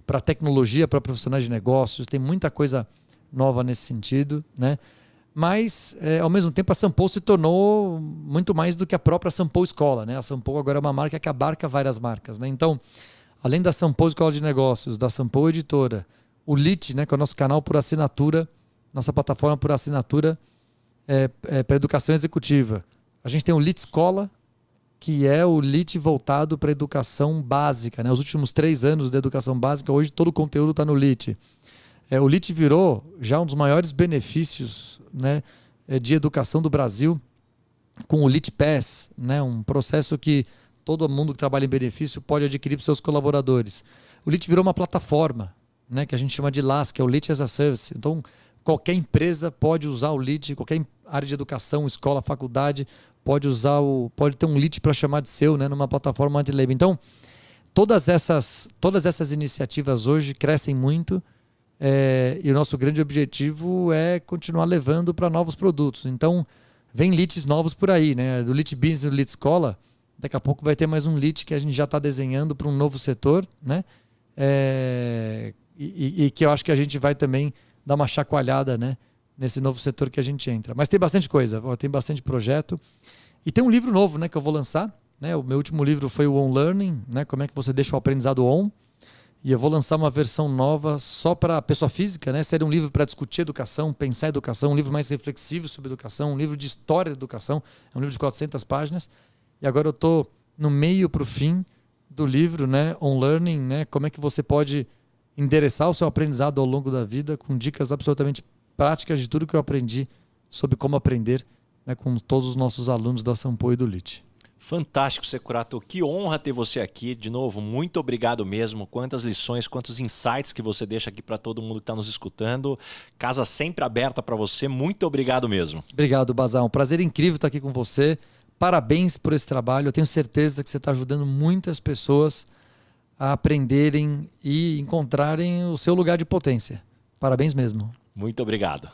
para tecnologia, para profissionais de negócios, tem muita coisa nova nesse sentido, né? Mas, ao mesmo tempo, a Sampo se tornou muito mais do que a própria Sampo Escola, né? A Sampo agora é uma marca que abarca várias marcas, né? Então, além da Sampo Escola de Negócios, da Sampo Editora, o LIT, né, que é o nosso canal por assinatura, nossa plataforma por assinatura para educação executiva. A gente tem o LIT Escola, que é o LIT voltado para a educação básica, né? Os últimos 3 anos da educação básica, hoje todo o conteúdo está no LIT. O LIT virou já um dos maiores benefícios, né, de educação do Brasil, com o LIT Pass, né, um processo que todo mundo que trabalha em benefício pode adquirir para os seus colaboradores. O LIT virou uma plataforma, né, que a gente chama de LaaS, que é o LIT as a Service. Então, qualquer empresa pode usar o LIT, qualquer área de educação, escola, faculdade, pode ter um LIT para chamar de seu, né, numa plataforma anti-lab. Então, todas essas iniciativas hoje crescem muito. E o nosso grande objetivo é continuar levando para novos produtos. Então, vem LITs novos por aí, né? Do LIT Business e do LIT Escola. Daqui a pouco vai ter mais um LIT que a gente já está desenhando para um novo setor, né? E que eu acho que a gente vai também dar uma chacoalhada, né, nesse novo setor que a gente entra. Mas tem bastante coisa, tem bastante projeto. E tem um livro novo, né, que eu vou lançar. Né? O meu último livro foi o On Learning, né? Como é que você deixa o aprendizado on. E eu vou lançar uma versão nova só para pessoa física, né? Seria um livro para discutir educação, pensar educação, um livro mais reflexivo sobre educação, um livro de história da educação. É um livro de 400 páginas. E agora eu estou no meio para o fim do livro, né? On Learning, né? Como é que você pode endereçar o seu aprendizado ao longo da vida com dicas absolutamente práticas de tudo que eu aprendi sobre como aprender, né? Com todos os nossos alunos da Sampo e do LIT. Fantástico, Securato. Que honra ter você aqui. De novo, muito obrigado mesmo. Quantas lições, quantos insights que você deixa aqui para todo mundo que está nos escutando. Casa sempre aberta para você. Muito obrigado mesmo. Obrigado, Bazar. Um prazer incrível estar aqui com você. Parabéns por esse trabalho. Eu tenho certeza que você está ajudando muitas pessoas a aprenderem e encontrarem o seu lugar de potência. Parabéns mesmo. Muito obrigado.